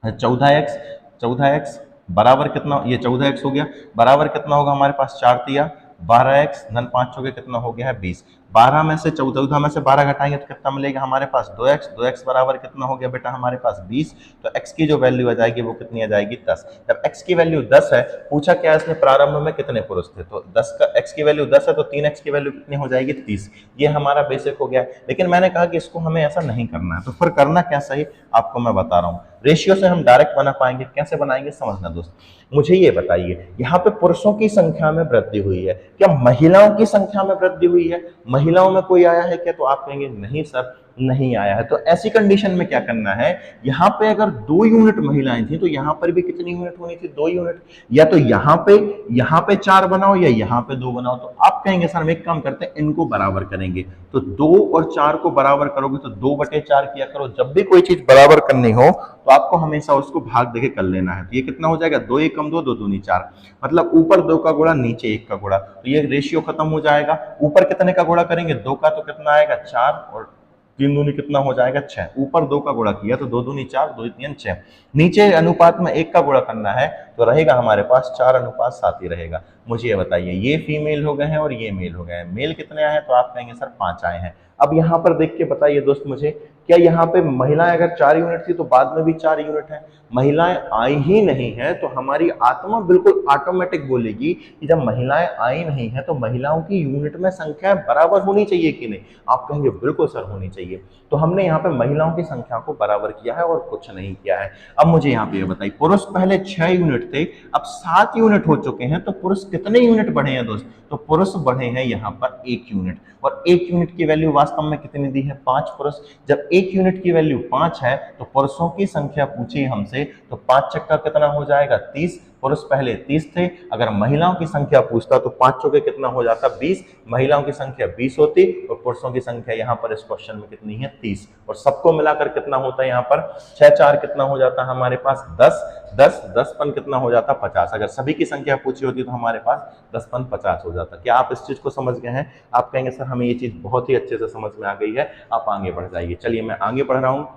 14x। 14x बराबर कितना, ये 14x हो गया, बराबर कितना होगा हमारे पास, 4 तिया 12x, धन 5 हो गया, कितना हो गया है 20। 12 में से 14 में से 12 घटाएंगे तो कितना मिलेगा हमारे पास, 2x। 2x बराबर कितना हो गया बेटा हमारे पास 20। तो x की जो वैल्यू आ जाएगी वो कितनी आ जाएगी, 10। जब x की वैल्यू 10 है, पूछा क्या इसने प्रारंभ में कितने पुरुष थे, तो 10 का x की वैल्यू 10 है, तो 3x की वैल्यू कितनी हो जाएगी, 30। ये हमारा बेसिक हो गया। लेकिन मैंने कहा कि इसको हमें ऐसा नहीं करना है, तो फिर करना क्या सही, आपको मैं बता रहा हूँ। रेशियो से हम डायरेक्ट बना पाएंगे, कैसे बनाएंगे समझना दोस्त। मुझे ये बताइए, यहाँ पे पुरुषों की संख्या में वृद्धि हुई है, क्या महिलाओं की संख्या में वृद्धि हुई है, महिलाओं में कोई आया है क्या, तो आप कहेंगे नहीं सर नहीं आया है। तो ऐसी कंडीशन में क्या करना है, यहाँ पे अगर 2 यूनिट महिलाएं थी तो यहाँ पर भी कितनी यूनिट होनी थी, 2 यूनिट। या तो यहाँ पे 4 बनाओ या यहाँ पे 2 बनाओ। तो आप कहेंगे सर हम एक काम करते हैं, इनको बराबर करेंगे। तो 2 और 4 को बराबर करोगे तो 2/4 किया करो। जब भी कोई चीज बराबर करनी हो तो आपको हमेशा उसको भाग देके कर लेना है। तो ये कितना हो जाएगा, 2 1 कम 2, 2 दूनी 4, मतलब ऊपर 2 का गुणा नीचे 1 का गुणा। तो ये रेशियो खत्म हो जाएगा। ऊपर कितने का गुणा करेंगे, 2 का, तो कितना आएगा 4, और 3 दूनी कितना हो जाएगा 6। ऊपर 2 का गुणा किया तो 2 दूनी 4, 2 3 6। नीचे अनुपात में 1 का गुणा करना है तो रहेगा हमारे पास 4:7 ही रहेगा। मुझे ये बताइए, ये फीमेल हो गए हैं और ये मेल हो गए हैं। मेल कितने आए हैं, तो आप कहेंगे सर 5 आए हैं। अब यहाँ पर देख के बताइए दोस्त मुझे, क्या यहाँ पे महिलाएं अगर 4 यूनिट थी तो बाद में भी 4 यूनिट है, महिलाएं आई ही नहीं है, तो हमारी आत्मा बिल्कुल ऑटोमेटिक बोलेगी कि जब महिलाएं आई नहीं है तो महिलाओं की यूनिट में संख्या बराबर होनी चाहिए कि नहीं। आप कहेंगे बिल्कुल सर होनी चाहिए। तो हमने यहाँ पे महिलाओं की संख्या को बराबर किया है और कुछ नहीं किया है। अब मुझे यहाँ पे ये बताइए, पुरुष पहले 6 यूनिट थे, अब 7 यूनिट हो चुके हैं, तो पुरुष कितने यूनिट बढ़े हैं दोस्त, तो पुरुष बढ़े हैं यहाँ पर 1 यूनिट। और 1 यूनिट की वैल्यू वास्तव में कितनी दी है, 5 पुरुष। जब 1 यूनिट की वैल्यू 5 है तो पुरुषों की संख्या पूछी हमसे, तो 5 चक्का कितना हो जाएगा 30। पुरुष पहले 30 थे, अगर महिलाओं की संख्या पूछता तो 5 चौके कितना हो जाता 20, महिलाओं की संख्या 20 होती, और पुरुषों की संख्या यहाँ पर इस क्वेश्चन में कितनी है 30। और सबको मिलाकर कितना होता है यहाँ पर 6 4 कितना हो जाता है हमारे पास 10 10 10 पन कितना हो जाता 50। अगर सभी की संख्या पूछी होती तो हमारे पास 10 पन 50 हो जाता। क्या आप इस चीज को समझ गए हैं? आप कहेंगे सर हमें ये चीज बहुत ही अच्छे से समझ में आ गई है, आप आगे बढ़ जाइए। चलिए मैं आगे बढ़ रहा हूँ।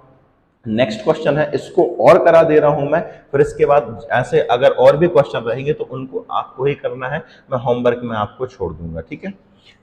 नेक्स्ट क्वेश्चन है, इसको और करा दे रहा हूं मैं, फिर इसके बाद ऐसे अगर और भी क्वेश्चन रहेंगे तो उनको आपको ही करना है, मैं होमवर्क में आपको छोड़ दूंगा, ठीक है।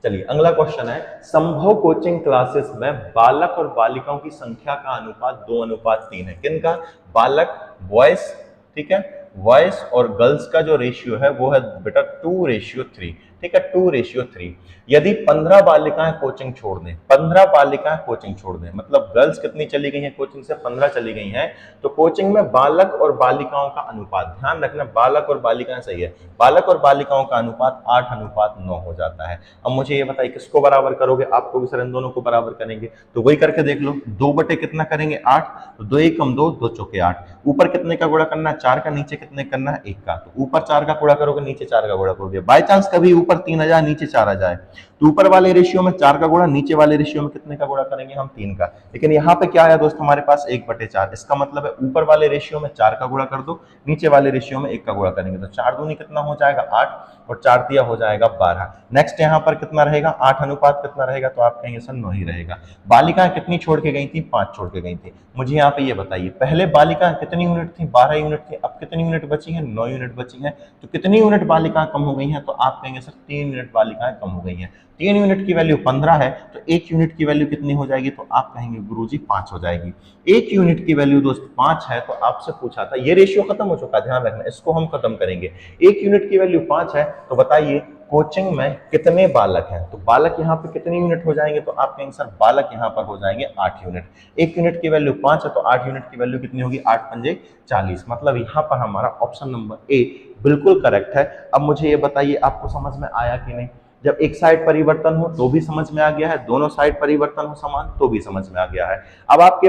चलिए अगला क्वेश्चन है, संभव कोचिंग क्लासेस में बालक और बालिकाओं की संख्या का अनुपात 2:3 है। किनका? बालक बॉयज, ठीक है, बॉयज और गर्ल्स का जो रेशियो है वो है बेटा 2:3, ठीक है, 2:3। यदि 15 बालिकाएं कोचिंग छोड़ दें, 15 बालिकाएं कोचिंग छोड़ दें, मतलब गर्ल्स कितनी चली गई हैं कोचिंग से, 15 चली गई हैं, तो कोचिंग में बालक और बालिकाओं का अनुपात, ध्यान रखना बालक और बालिकाएं सही है, बालक और बालिकाओं का अनुपात 8:9 हो जाता है। अब मुझे ये बताइए किसको बराबर करोगे? आपको भी सर इन दोनों को बराबर करेंगे, तो वही करके देख लो। 2 बटे कितना करेंगे 8, तो 2 1 कम 2, 2 चौके 8। ऊपर कितने का गुणा करना है 4 का, नीचे कितने करना है 1 का, तो ऊपर 4 का गुणा करोगे नीचे 4 का गुणा करोगे। बाई चांस कभी ऊपर 3 आ जाए नीचे 4 आ जाए तो ऊपर वाले रेशियो में 4 का गुणा, नीचे वाले रेशियो में कितने का गुणा करेंगे हम 3 का। लेकिन यहाँ पे क्या आया दोस्त हमारे पास 1/4, इसका मतलब है ऊपर वाले रेशियो में 4 का गुणा कर दो, नीचे वाले रेशियो में 1 का गुणा करेंगे, तो 4 दूनी कितना हो जाएगा 8 और 4 तिया हो जाएगा 12। नेक्स्ट यहाँ पर कितना रहेगा 8 अनुपात कितना रहेगा, तो आप कहेंगे सर 9 ही रहेगा। बालिकाएं कितनी छोड़ के गई थी? 5 छोड़ के गई थी। मुझे यहाँ पे ये बताइए, पहले बालिकाएं कितनी यूनिट थी? 12 यूनिट थी। अब कितनी यूनिट बची है? 9 यूनिट बची है। तो कितनी यूनिट बालिकाएं कम हो गई हैं? तो आप कहेंगे सर 3 यूनिट बालिकाएं कम हो गई हैं। 3 यूनिट की वैल्यू 15 है, तो 1 यूनिट की वैल्यू कितनी हो जाएगी, तो आप कहेंगे गुरुजी 5 हो जाएगी। 1 यूनिट की वैल्यू दोस्त 5 है, तो आपसे पूछा था, ये रेशियो खत्म हो चुका है, ध्यान रखना, इसको हम खत्म करेंगे। 1 यूनिट की वैल्यू 5 है, तो बताइए कोचिंग में कितने बालक हैं, तो बालक यहाँ पे कितने यूनिट हो जाएंगे, तो आप कहेंगे सर बालक यहाँ पर हो जाएंगे 8 यूनिट। 1 यूनिट की वैल्यू 5 है, तो 8 यूनिट की वैल्यू कितनी होगी, 8 पंजे 40। मतलब यहाँ पर हमारा ऑप्शन नंबर ए बिल्कुल करेक्ट है। अब मुझे ये बताइए आपको समझ में आया कि नहीं। जब एक साइड परिवर्तन हो तो भी समझ में आ गया है, दोनों साइड परिवर्तन हो समान तो भी समझ में आ गया है। अब आपके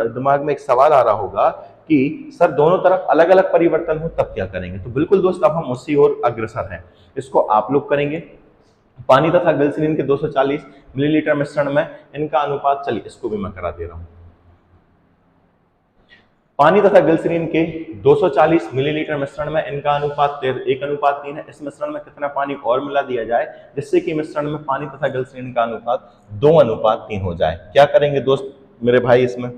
दिमाग में एक सवाल आ रहा होगा कि सर दोनों तरफ अलग अलग परिवर्तन हो तब क्या करेंगे। तो बिल्कुल दोस्त अब हम उसी ओर अग्रसर हैं, इसको आप लोग करेंगे। पानी तथा ग्लिसरीन के 240 मिलीलीटर मिश्रण में इनका अनुपात, चलिए इसको भी मैं करा दे रहा हूं। पानी तथा ग्लिसरीन के 240 मिलीलीटर मिश्रण में इनका अनुपात 1:3 है। इस मिश्रण में कितना पानी और मिला दिया जाए जिससे कि मिश्रण में पानी तथा ग्लिसरीन का अनुपात 2:3 हो जाए। क्या करेंगे दोस्त मेरे भाई इसमें,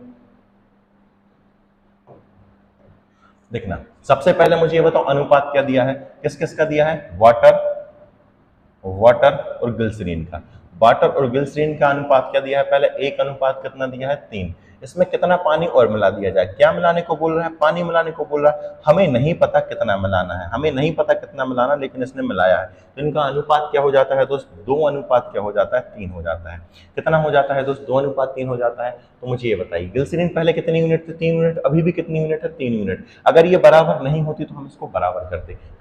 देखना सबसे पहले मुझे ये बताओ अनुपात क्या दिया है, किस किस का दिया है, वाटर और ग्लिसरीन का। वाटर और ग्लिसरीन का अनुपात क्या दिया है, पहले 1 कितना दिया है, 3। इसमें कितना पानी और मिला दिया जाए, क्या मिलाने को बोल रहा है, पानी मिलाने को बोल रहा है। हमें नहीं पता कितना मिलाना है, हमें नहीं पता कितना मिलाना, लेकिन इसने मिलाया है, तो इनका अनुपात क्या हो जाता है दोस्त, 2 क्या हो जाता है, 3 हो जाता है। कितना हो जाता है दोस्त, 2:3 हो जाता है। तो मुझे ये बताइए ग्लिसरीन पहले कितनी यूनिट थे, 3 यूनिट, अभी भी कितनी यूनिट है, 3 यूनिट। अगर ये बराबर नहीं होती तो हम इसको बराबर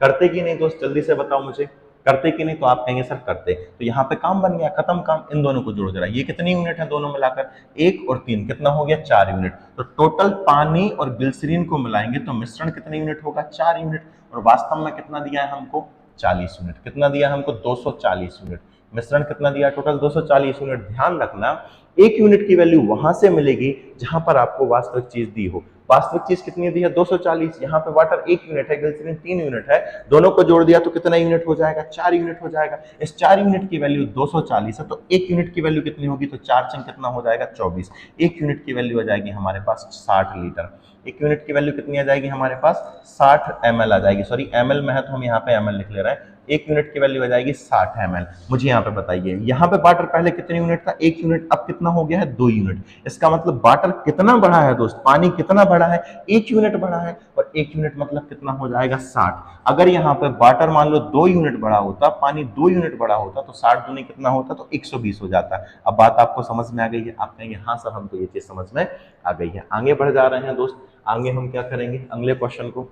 करते कि नहीं दोस्त, जल्दी से बताओ मुझे, करते कि नहीं, तो आप कहेंगे सर करते। तो यहाँ पे काम बन गया, खत्म काम, इन दोनों को जोड़ दे रहा है। ये कितनी यूनिट है दोनों मिलाकर, 1 और 3 कितना हो गया, 4 यूनिट। तो टोटल पानी और ग्लिसरीन को मिलाएंगे तो मिश्रण कितने यूनिट होगा, 4 यूनिट। और वास्तव में कितना दिया है हमको, 40 यूनिट। कितना दिया हमको, 240 यूनिट। मिश्रण कितना दिया, टोटल 240 यूनिट। ध्यान रखना 1 यूनिट की वैल्यू वहां से मिलेगी जहां पर आपको वास्तविक चीज दी हो। वास्तविक चीज कितनी दी है, 240। यहाँ पे वाटर 1 यूनिट है, ग्लिसरीन 3 यूनिट है, दोनों को जोड़ दिया तो कितना यूनिट हो जाएगा, 4 यूनिट हो जाएगा। इस 4 यूनिट की वैल्यू 240 है, तो 1 यूनिट की वैल्यू कितनी होगी, तो 4 चंग कितना हो जाएगा, 24। 1 यूनिट की वैल्यू आ जाएगी हमारे पास 60 लीटर। 1 यूनिट की वैल्यू कितनी आ जाएगी हमारे पास, 60 ml आ जाएगी। सॉरी ml में है तो हम यहाँ पे ml लिख ले रहे हैं। 1 यूनिट की वैल्यू आ जाएगी 60 ml। मुझे यहाँ पे बताइए, यहाँ पे वाटर पहले कितने यूनिट था, 1 यूनिट, अब कितना हो गया है, 2 यूनिट। इसका मतलब वाटर कितना बढ़ा है दोस्त, पानी कितना बढ़ा है, 1 यूनिट बढ़ा है। और 1 यूनिट मतलब कितना हो जाएगा, 60। अगर यहाँ पे वाटर मान लो 2 यूनिट बढ़ा होता, पानी 2 यूनिट बढ़ा होता, तो 60 दूनी कितना होता, तो 120 हो जाता। अब बात आपको समझ में आ गई है, आप कहेंगे हाँ सर हमको ये चीज समझ में आ गई है। आगे बढ़ जा रहे हैं दोस्त, आगे हम क्या करेंगे, अगले क्वेश्चन को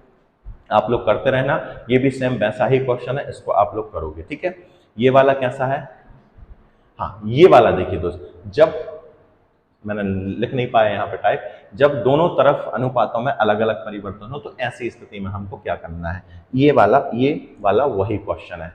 आप लोग करते रहना। ये भी सेम वैसा ही क्वेश्चन है, इसको आप लोग करोगे, ठीक है। ये वाला कैसा है, हाँ ये वाला देखिए दोस्त, जब मैंने लिख नहीं पाया यहाँ पे टाइप, जब दोनों तरफ अनुपातों में अलग अलग परिवर्तन हो तो ऐसी स्थिति में हमको क्या करना है। ये वाला वही क्वेश्चन है।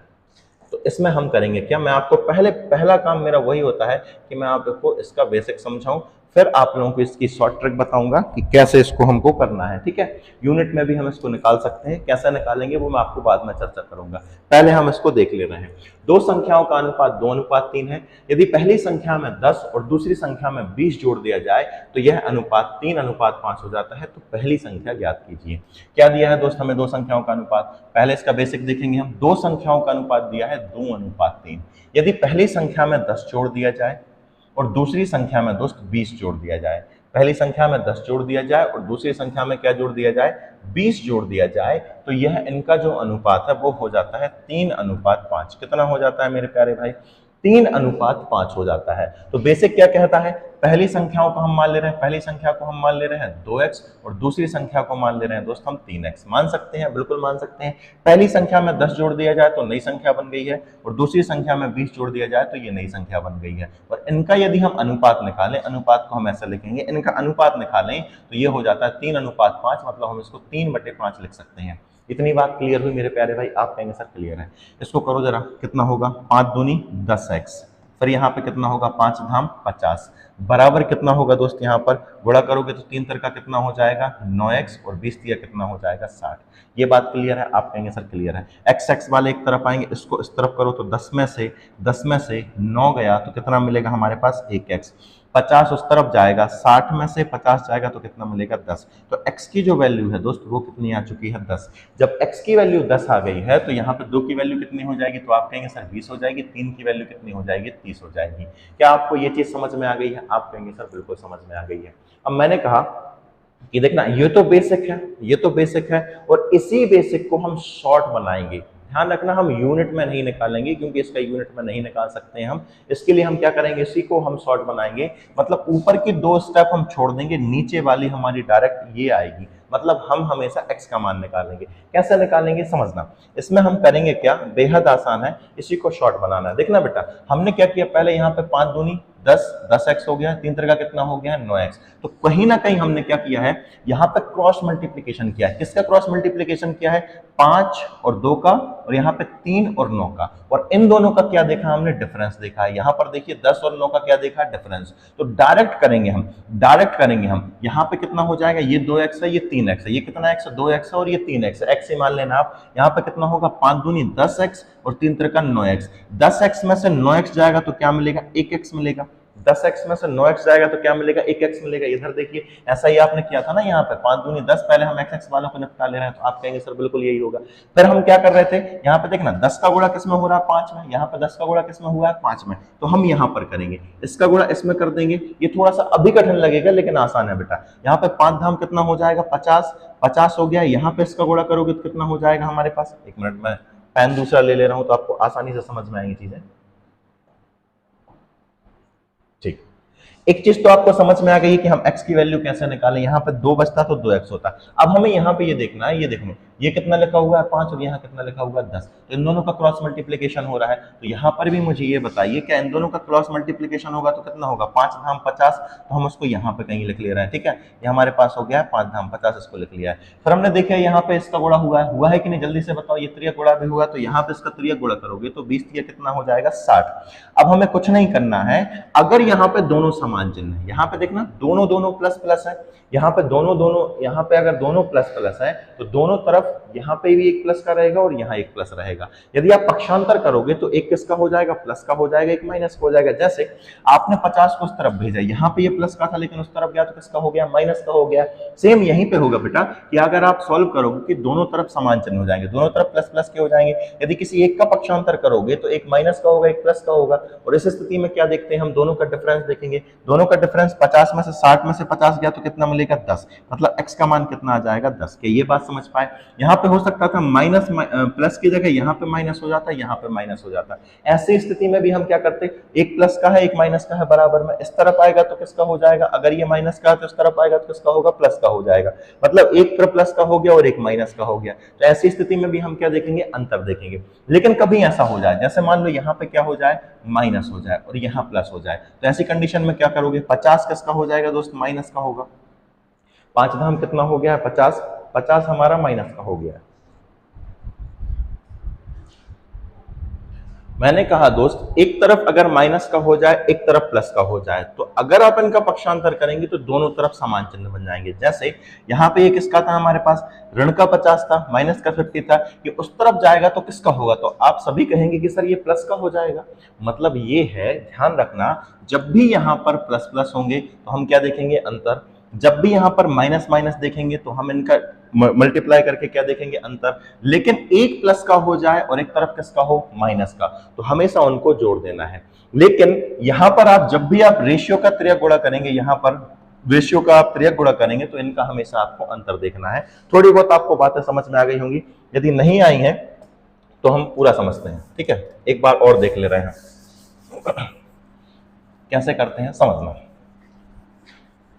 तो इसमें हम करेंगे क्या, मैं आपको पहला काम मेरा वही होता है कि मैं आपको इसका बेसिक समझाऊं, फिर आप लोगों को इसकी शॉर्ट ट्रिक बताऊंगा कि कैसे इसको हमको करना है, ठीक है। यूनिट में भी हम इसको निकाल सकते हैं, कैसे निकालेंगे वो मैं आपको बाद में चर्चा करूंगा। पहले हम इसको देख ले रहे हैं। दो संख्याओं का अनुपात 2:3 है। यदि पहली संख्या में 10 और दूसरी संख्या में 20 जोड़ दिया जाए तो यह अनुपात 3:5 हो जाता है। तो पहली संख्या ज्ञात कीजिए। क्या दिया है दोस्त हमें, दो संख्याओं का अनुपात। पहले इसका बेसिक देखेंगे हम, दो संख्याओं का अनुपात दिया है 2:3। यदि पहली संख्या में 10 जोड़ दिया जाए और दूसरी संख्या में दोस्त 20 जोड़ दिया जाए, पहली संख्या में 10 जोड़ दिया जाए और दूसरी संख्या में क्या जोड़ दिया जाए, 20 जोड़ दिया जाए, तो यह इनका जो अनुपात है वो हो जाता है 3:5। कितना हो जाता है मेरे प्यारे भाई, 3:5 हो जाता है। तो बेसिक क्या कहता है, पहली संख्याओं को हम मान ले रहे हैं, पहली संख्या को हम मान ले रहे हैं 2x और दूसरी संख्या को मान ले रहे हैं दोस्त हम 3x। मान सकते हैं, बिल्कुल मान सकते हैं। पहली संख्या में 10 जोड़ दिया जाए तो नई संख्या बन गई है और दूसरी संख्या में 20 जोड़ दिया जाए तो ये नई संख्या बन गई है। और इनका यदि हम अनुपात निकालें, अनुपात को हम ऐसा लिखेंगे, इनका अनुपात निकालें तो ये हो जाता है 3:5, मतलब हम इसको 3/5 लिख सकते हैं। इतनी बात क्लियर हुई मेरे प्यारे भाई, आप कहेंगे सर क्लियर है। इसको करो जरा, कितना होगा, 5 दूनी 10x, फिर यहाँ पे कितना होगा 5 धाम 50, बराबर कितना होगा दोस्त, यहाँ पर गुणा करोगे तो 3 का कितना हो जाएगा 9x और 20 दिया कितना हो जाएगा 60। ये बात क्लियर है, आप कहेंगे सर क्लियर है। x वाले एक तरफ आएंगे, इसको इस तरफ करो तो 10 में से 9 गया तो कितना मिलेगा हमारे पास 1x। 50 उस तरफ जाएगा, 60 में से 50 जाएगा तो कितना मिलेगा 10। तो x की जो वैल्यू है दोस्त वो कितनी आ चुकी है 10। जब x की वैल्यू 10 आ गई है तो यहाँ पे 2 की वैल्यू कितनी हो जाएगी, तो आप कहेंगे सर 20 हो जाएगी। 3 की वैल्यू कितनी हो जाएगी, 30 हो जाएगी। क्या आपको ये चीज समझ में आ गई है? आप कहेंगे सर बिल्कुल समझ में आ गई है। अब मैंने कहा कि देखना ये तो बेसिक है, ये तो बेसिक है, और इसी बेसिक को हम शॉर्ट बनाएंगे। ध्यान रखना हम यूनिट में नहीं निकालेंगे क्योंकि इसका यूनिट में नहीं निकाल सकते हैं हम। इसके लिए हम क्या करेंगे, इसी को हम शॉर्ट बनाएंगे। मतलब ऊपर की 2 स्टेप हम छोड़ देंगे, नीचे वाली हमारी डायरेक्ट ये आएगी। मतलब हम हमेशा x का मान निकालेंगे। कैसे निकालेंगे समझना। इसमें हम करेंगे क्या, बेहद आसान है, इसी को शॉर्ट बनाना है। देखना बेटा हमने क्या किया, पहले यहाँ पे 5 दूनी 10, 10x हो गया, 3 का कितना हो गया 9x। तो कहीं ना कहीं हमने क्या किया है, यहाँ पे क्रॉस मल्टीप्लीकेशन किया है। किसका क्रॉस मल्टीप्लीकेशन किया है, 5 और 2 का, और यहाँ पे 3 और 9 का। और इन दोनों का क्या देखा हमने, डिफरेंस देखा है। यहाँ पर देखिए 10 और 9 का क्या देखा, डिफरेंस। तो डायरेक्ट करेंगे हम, यहाँ पे कितना हो जाएगा, ये 2x है, ये 3x है, ये कितना x है 2x है, और ये 3x है। x से मान लेना आप, यहाँ पे कितना होगा 5 दूनी 10x और 3 का 9x। 10x में से 9x जाएगा तो क्या मिलेगा, 1x मिलेगा। 10x में से 9x जाएगा तो क्या मिलेगा, 1x मिलेगा। इधर देखिए ऐसा ही आपने किया था ना, यहाँ पे 5 दूनी 10, पहले हम x वालों को निपटा ले रहे हैं। तो आप कहेंगे सर बिल्कुल यही होगा। फिर हम क्या कर रहे थे, यहाँ पे देखना 10 का गुणा किस में हो रहा है, 5 में। यहाँ पे 10 का गुणा किस में हुआ है, 5 में। तो हम यहाँ पर करेंगे, इसका गुणा इसमें कर देंगे। ये थोड़ा सा अभी कठिन लगेगा लेकिन आसान है बेटा। यहाँ पे 5 धाम कितना हो जाएगा, 50, 50 हो गया। यहाँ पे इसका गुणा करोगे तो कितना हो जाएगा हमारे पास, एक मिनट में पेन दूसरा ले रहा हूं तो आपको आसानी से समझ में आएंगी चीजें। ठीक, एक चीज तो आपको समझ में आ गई कि हम x की वैल्यू कैसे निकालें। यहाँ पे 2 बचता तो 2x होता। अब हमें यहाँ पे ये देखना है, ये देखो ये कितना लिखा हुआ है 5 और यहाँ कितना लिखा हुआ है 10। तो इन दोनों का क्रॉस मल्टीप्लीकेशन हो रहा है। तो यहाँ पर भी मुझे ये बताइए क्या इन दोनों का क्रॉस मल्टीप्लीकेशन होगा तो कितना होगा, 5 धाम 50। तो हम उसको यहाँ पे कहीं लिख ले रहे हैं, ठीक है। ये हमारे पास हो गया है 5 धाम 50, इसको लिख लिया है। फिर हमने देखा यहाँ पे इसका गुणा हुआ है कि नहीं, जल्दी से बताओ। ये त्रिया गुणा भी हुआ, तो यहाँ पे इसका त्रिया गुणा करोगे तो 20 त्रिया कितना हो जाएगा 60। अब हमें कुछ नहीं करना है, अगर यहाँ पे दोनों समान चिन्ह है, यहाँ पे देखना दोनों दोनों प्लस प्लस है, यहाँ पे दोनों दोनों, यहाँ पे अगर दोनों प्लस प्लस है तो दोनों तरफ यहाँ पे भी एक प्लस का रहेगा और यहाँ एक प्लस रहेगा। यदि आप पक्षांतर करोगे तो एक किसका हो जाएगा, प्लस का हो जाएगा, एक माइनस का हो जाएगा। जैसे आपने 50 को उस तरफ भेजा, यहाँ पे ये प्लस का था लेकिन उस तरफ गया तो किसका हो गया, माइनस का हो गया। सेम यहीं पे होगा बेटा कि अगर आप सॉल्व करोगे कि दोनों तरफ समान चिन्ह हो जाएंगे, दोनों तरफ प्लस प्लस के हो जाएंगे। यदि किसी एक का पक्षांतर करोगे तो एक माइनस का होगा, एक प्लस का होगा। और इस स्थिति में क्या देखते हैं हम, दोनों का डिफरेंस देखेंगे। दोनों का डिफरेंस 50 में से 60 में से 50 गया तो कितना मिलेगा 10। मतलब x का मान कितना आ जाएगा 10 के। ये बात समझ पाए। यहाँ पे हो सकता था माइनस प्लस की जगह यहाँ पे माइनस हो जाता, यहाँ पे माइनस हो जाता। ऐसी स्थिति में भी हम क्या करते, एक प्लस का है एक माइनस का है बराबर में, इस तरफ आएगा तो किसका हो जाएगा, अगर ये माइनस का है तो इस तरफ आएगा तो किसका होगा, प्लस का हो जाएगा। मतलब एक तरफ प्लस का हो गया और एक माइनस का हो गया। तो ऐसी स्थिति में भी हम क्या देखेंगे, अंतर देखेंगे। लेकिन कभी ऐसा हो जाए जैसे मान लो यहाँ पे क्या हो जाए, माइनस हो जाए और यहाँ प्लस हो जाए, तो ऐसी कंडीशन में क्या करोगे, 50 किसका हो जाएगा दोस्त, माइनस का होगा। 5 धाम कितना हो गया है 50, 50 हमारा माइनस का हो गया है। मैंने कहा दोस्त एक तरफ अगर माइनस का हो जाए एक तरफ प्लस का हो जाए तो अगर आप इनका पक्षांतर करेंगे तो दोनों तरफ समान चिन्ह बन जाएंगे। जैसे यहाँ पे ये किसका था हमारे पास, ऋण का 50 था, माइनस का 50 था। ये उस तरफ जाएगा तो किसका होगा, तो आप सभी कहेंगे कि सर ये प्लस का हो जाएगा। मतलब ये है, ध्यान रखना, जब भी यहाँ पर प्लस प्लस होंगे तो हम क्या देखेंगे, अंतर। जब भी यहाँ पर माइनस माइनस देखेंगे तो हम इनका मल्टीप्लाई करके क्या देखेंगे, अंतर। लेकिन एक प्लस का हो जाए और एक तरफ किसका हो, माइनस का, तो हमेशा उनको जोड़ देना है। लेकिन यहां पर आप जब भी आप रेशियो का त्रियक गुणा करेंगे, यहां पर रेशियो का आप त्रियक गुणा करेंगे तो इनका हमेशा आपको अंतर देखना है। थोड़ी बहुत आपको बातें समझ में आ गई होंगी, यदि नहीं आई हैं तो हम पूरा समझते हैं, ठीक है। एक बार और देख ले रहे हैं कैसे करते हैं, समझना।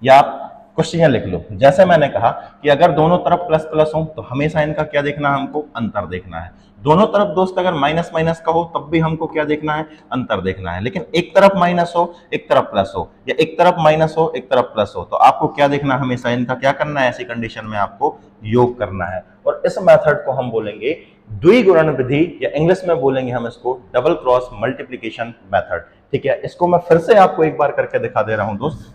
या आप कुछ चीजें लिख लो। जैसे मैंने कहा कि अगर दोनों तरफ प्लस प्लस हो तो हमेशा इनका क्या देखना है, हमको अंतर देखना है। दोनों तरफ दोस्त अगर माइनस माइनस का हो तब भी हमको क्या देखना है, अंतर देखना है। लेकिन एक तरफ माइनस हो एक तरफ प्लस हो, या एक तरफ माइनस हो एक तरफ प्लस हो, तो आपको क्या देखना है, हमेशा इनका क्या करना है, ऐसी कंडीशन में आपको योग करना है। और इस मेथड को हम बोलेंगे द्विगुणन विधि, या इंग्लिश में बोलेंगे हम इसको डबल क्रॉस मल्टीप्लीकेशन मेथड, ठीक है। इसको मैं फिर से आपको एक बार करके दिखा दे रहा हूं दोस्त।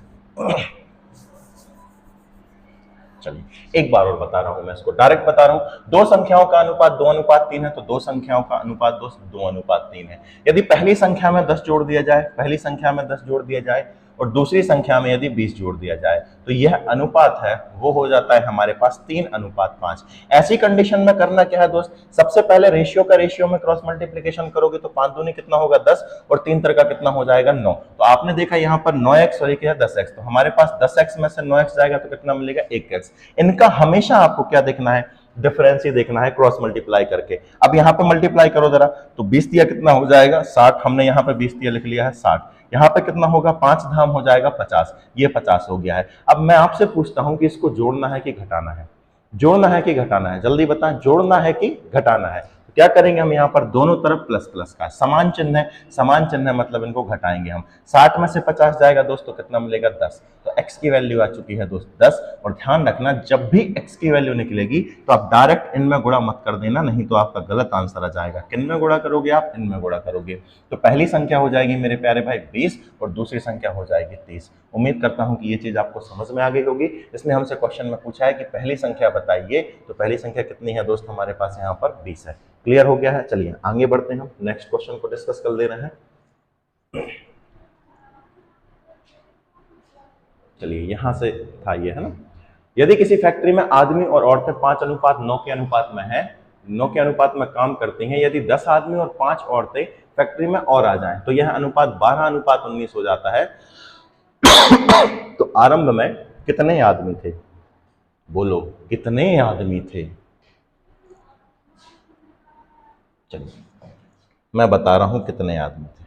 चलिए एक बार और बता रहा हूं, मैं इसको डायरेक्ट बता रहा हूं। दो संख्याओं का अनुपात 2:3 है तो दो संख्याओं का अनुपात दोस्त 2:3 है। यदि पहली संख्या में 10 जोड़ दिया जाए, पहली संख्या में 10 जोड़ दिया जाए और दूसरी संख्या में यदि 20 जोड़ दिया जाए तो यह अनुपात है वो हो जाता है हमारे पास 3:5। ऐसी कंडीशन में करना क्या है दोस्त, सबसे पहले रेशियो का रेशियो में क्रॉस मल्टीप्लीकेशन करोगे तो 5 दूनी कितना होगा 10 और 3 तरह का कितना हो जाएगा 9। तो आपने देखा यहाँ पर 9x और एक है 10x, तो हमारे पास 10x में से 9x जाएगा तो कितना मिलेगा 1x। इनका हमेशा आपको क्या देखना है, डिफरेंस ही देखना है क्रॉस मल्टीप्लाई करके। अब यहाँ पे मल्टीप्लाई करो जरा, तो 20 दिया कितना हो जाएगा 60, हमने यहाँ पे 20 दिया लिख लिया है 60, यहाँ पे कितना होगा 5 धाम हो जाएगा 50, ये 50 हो गया है। अब मैं आपसे पूछता हूं कि इसको जोड़ना है कि घटाना है, जोड़ना है कि घटाना है, जल्दी बताएं, जोड़ना है कि घटाना है। तो क्या करेंगे हम यहाँ पर दोनों तरफ प्लस प्लस का समान चिन्ह है, समान चिन्ह है मतलब इनको घटाएंगे हम। 60 में से 50 जाएगा दोस्तों कितना मिलेगा 10, तो x की वैल्यू आ चुकी है दोस्त 10। और ध्यान रखना जब भी x की वैल्यू निकलेगी तो आप डायरेक्ट इनमें गुणा मत कर देना, नहीं तो आपका गलत आंसर आ जाएगा। किन में गुणा करोगे आप, इनमें गुणा करोगे। तो पहली संख्या हो जाएगी मेरे प्यारे भाई 20 और दूसरी संख्या हो जाएगी 30। उम्मीद करता हूं कि ये चीज आपको समझ में आ गई होगी। इसने हमसे क्वेश्चन में पूछा है कि पहली संख्या बताइए, तो पहली संख्या कितनी है दोस्त, हमारे पास यहाँ पर 20 है। क्लियर हो गया है, चलिए आगे बढ़ते हैं, हम नेक्स्ट क्वेश्चन को डिस्कस कर ले रहे हैं। चलिए यहां से था ये, है ना, यदि किसी फैक्ट्री में आदमी और औरतें 5:9 के अनुपात में है, 9 के अनुपात में काम करती हैं, यदि 10 आदमी और 5 औरतें फैक्ट्री में और आ जाएं तो यह अनुपात 12:19 हो जाता है। तो आरंभ में कितने आदमी थे, बोलो कितने आदमी थे। चलिए मैं बता रहा हूं कितने आदमी थे।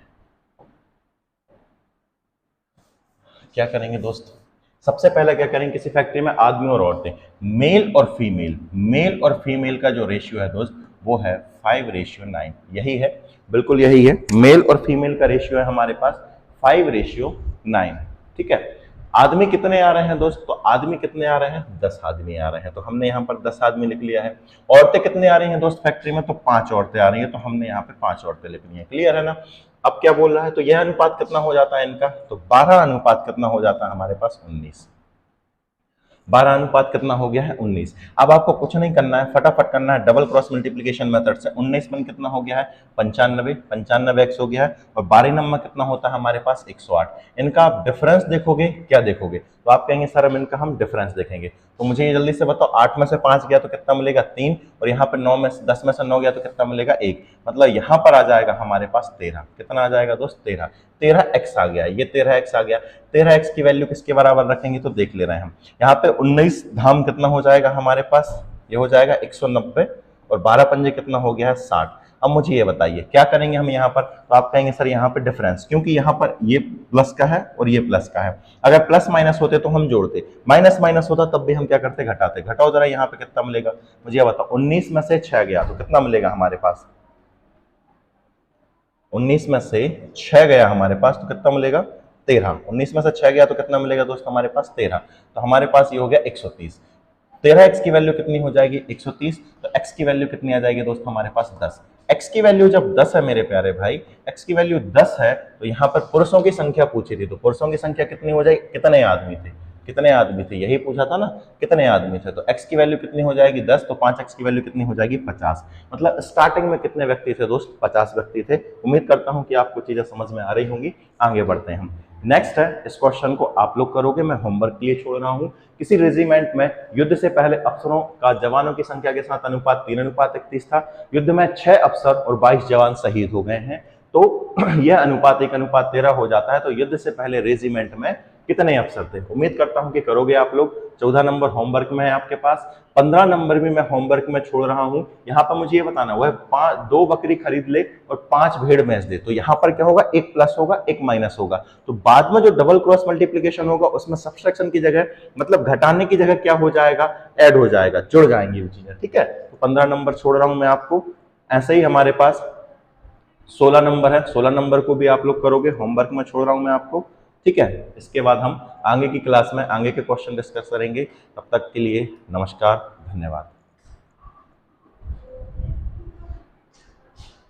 क्या करेंगे दोस्त, सबसे पहले क्या करेंगे, किसी फैक्ट्री में आदमी और औरतें, मेल और फीमेल, मेल और फीमेल का जो रेशियो है दोस्त वो है 5:9, यही है, बिल्कुल यही है, मेल और फीमेल का रेशियो है हमारे पास 5:9। ठीक है, आदमी कितने आ रहे हैं दोस्त, तो आदमी कितने आ रहे हैं 10 आदमी आ रहे हैं, तो हमने यहाँ पर 10 आदमी लिख लिया है। औरतें कितने आ रही हैं दोस्त फैक्ट्री में, तो 5 औरतें आ रही हैं, तो हमने यहाँ पे 5 औरतें लिख ली हैं। क्लियर है ना। अब क्या बोल रहा है, तो यह अनुपात कितना हो जाता है इनका, तो 12 अनुपात कितना हो जाता है हमारे पास 19, 12 अनुपात कितना हो गया है 19। अब आपको कुछ नहीं करना है, फटाफट करना है डबल क्रॉस मल्टीप्लिकेशन मेथड से। 19 में कितना हो गया है 95, 95x हो गया है, और 12 नंबर कितना होता है हमारे पास 108। इनका आप डिफरेंस देखोगे, क्या देखोगे, तो आप कहेंगे सर हम इनका हम डिफरेंस देखेंगे, तो मुझे ये जल्दी से बताओ, 8 में से 5 गया तो कितना मिलेगा 3, और यहाँ पे 9 में से 10 में से 9 गया तो कितना मिलेगा 1, मतलब यहाँ पर आ जाएगा हमारे पास 13। कितना आ जाएगा दोस्त 13, 13x आ गया, ये 13x आ गया। 13x की वैल्यू किसके बराबर रखेंगे तो देख ले रहे हैं हम, यहाँ पे 19 धाम कितना हो जाएगा हमारे पास, ये हो जाएगा 190, और 12 पंजे कितना हो गया है 60। अब मुझे ये बताइए क्या करेंगे हम यहाँ पर, तो आप कहेंगे सर यहाँ पे डिफरेंस, क्योंकि यहाँ पर ये प्लस का है और ये प्लस का है, अगर प्लस माइनस होते तो हम जोड़ते, माइनस माइनस होता तब भी हम क्या करते घटाते। घटाओ जरा, यहाँ पे कितना मिलेगा मुझे ये बताओ, 19 में से 6 गया तो कितना मिलेगा हमारे पास, 19 में से 6 गया हमारे पास तो कितना मिलेगा 13, 19 में से 6 गया तो कितना मिलेगा दोस्त हमारे पास 13, तो हमारे पास ये हो गया 130। 13x की वैल्यू कितनी हो जाएगी 130, तो x की वैल्यू कितनी आ जाएगी दोस्त हमारे पास 10। x की वैल्यू जब 10 है मेरे प्यारे भाई, x की वैल्यू 10 है, तो यहाँ पर पुरुषों की संख्या पूछी थी, तो पुरुषों की संख्या कितनी हो जाएगी, कितने आदमी थे, कितने आदमी थे, यही पूछा था ना, कितने आदमी थे, तो x की वैल्यू कितनी हो जाएगी 10, तो 5x की वैल्यू कितनी हो जाएगी 50। मतलब स्टार्टिंग में कितने व्यक्ति थे दोस्त 50 व्यक्ति थे। उम्मीद करता हूं कि आपको चीजें समझ में आ रही होंगी। आगे बढ़ते हैं हम, नेक्स्ट है, इस क्वेश्चन को आप लोग करोगे, मैं होमवर्क के लिए छोड़ रहा हूं। किसी रेजिमेंट में युद्ध से पहले अफसरों का जवानों की संख्या के साथ अनुपात 3:31 था। युद्ध में 6 अफसर और 22 जवान शहीद हो गए हैं, तो यह अनुपात 1:13 हो जाता है। तो युद्ध से पहले रेजिमेंट में कितने अफसर थे। उम्मीद करता हूं कि करोगे आप लोग। 14 नंबर होमवर्क में है आपके पास, 15 नंबर भी मैं होमवर्क में छोड़ रहा हूं। यहाँ पर मुझे ये बताना, वह 2 बकरी खरीद ले और 5 भेड़ भैंस दे, तो यहाँ पर क्या होगा, एक प्लस होगा एक माइनस होगा। तो बाद में जो डबल क्रॉस मल्टीप्लिकेशन होगा उसमें सब्सट्रैक्शन की जगह, मतलब घटाने की जगह क्या हो जाएगा, ऐड हो जाएगा, जुड़ जाएंगी वो चीजें। ठीक है, तो 15 नंबर छोड़ रहा हूं मैं आपको। ऐसे ही हमारे पास 16 नंबर है, 16 नंबर को भी आप लोग करोगे, होमवर्क में छोड़ रहा हूं मैं आपको। ठीक है, इसके बाद हम आगे की क्लास में आगे के क्वेश्चन डिस्कस करेंगे। तब तक के लिए नमस्कार, धन्यवाद।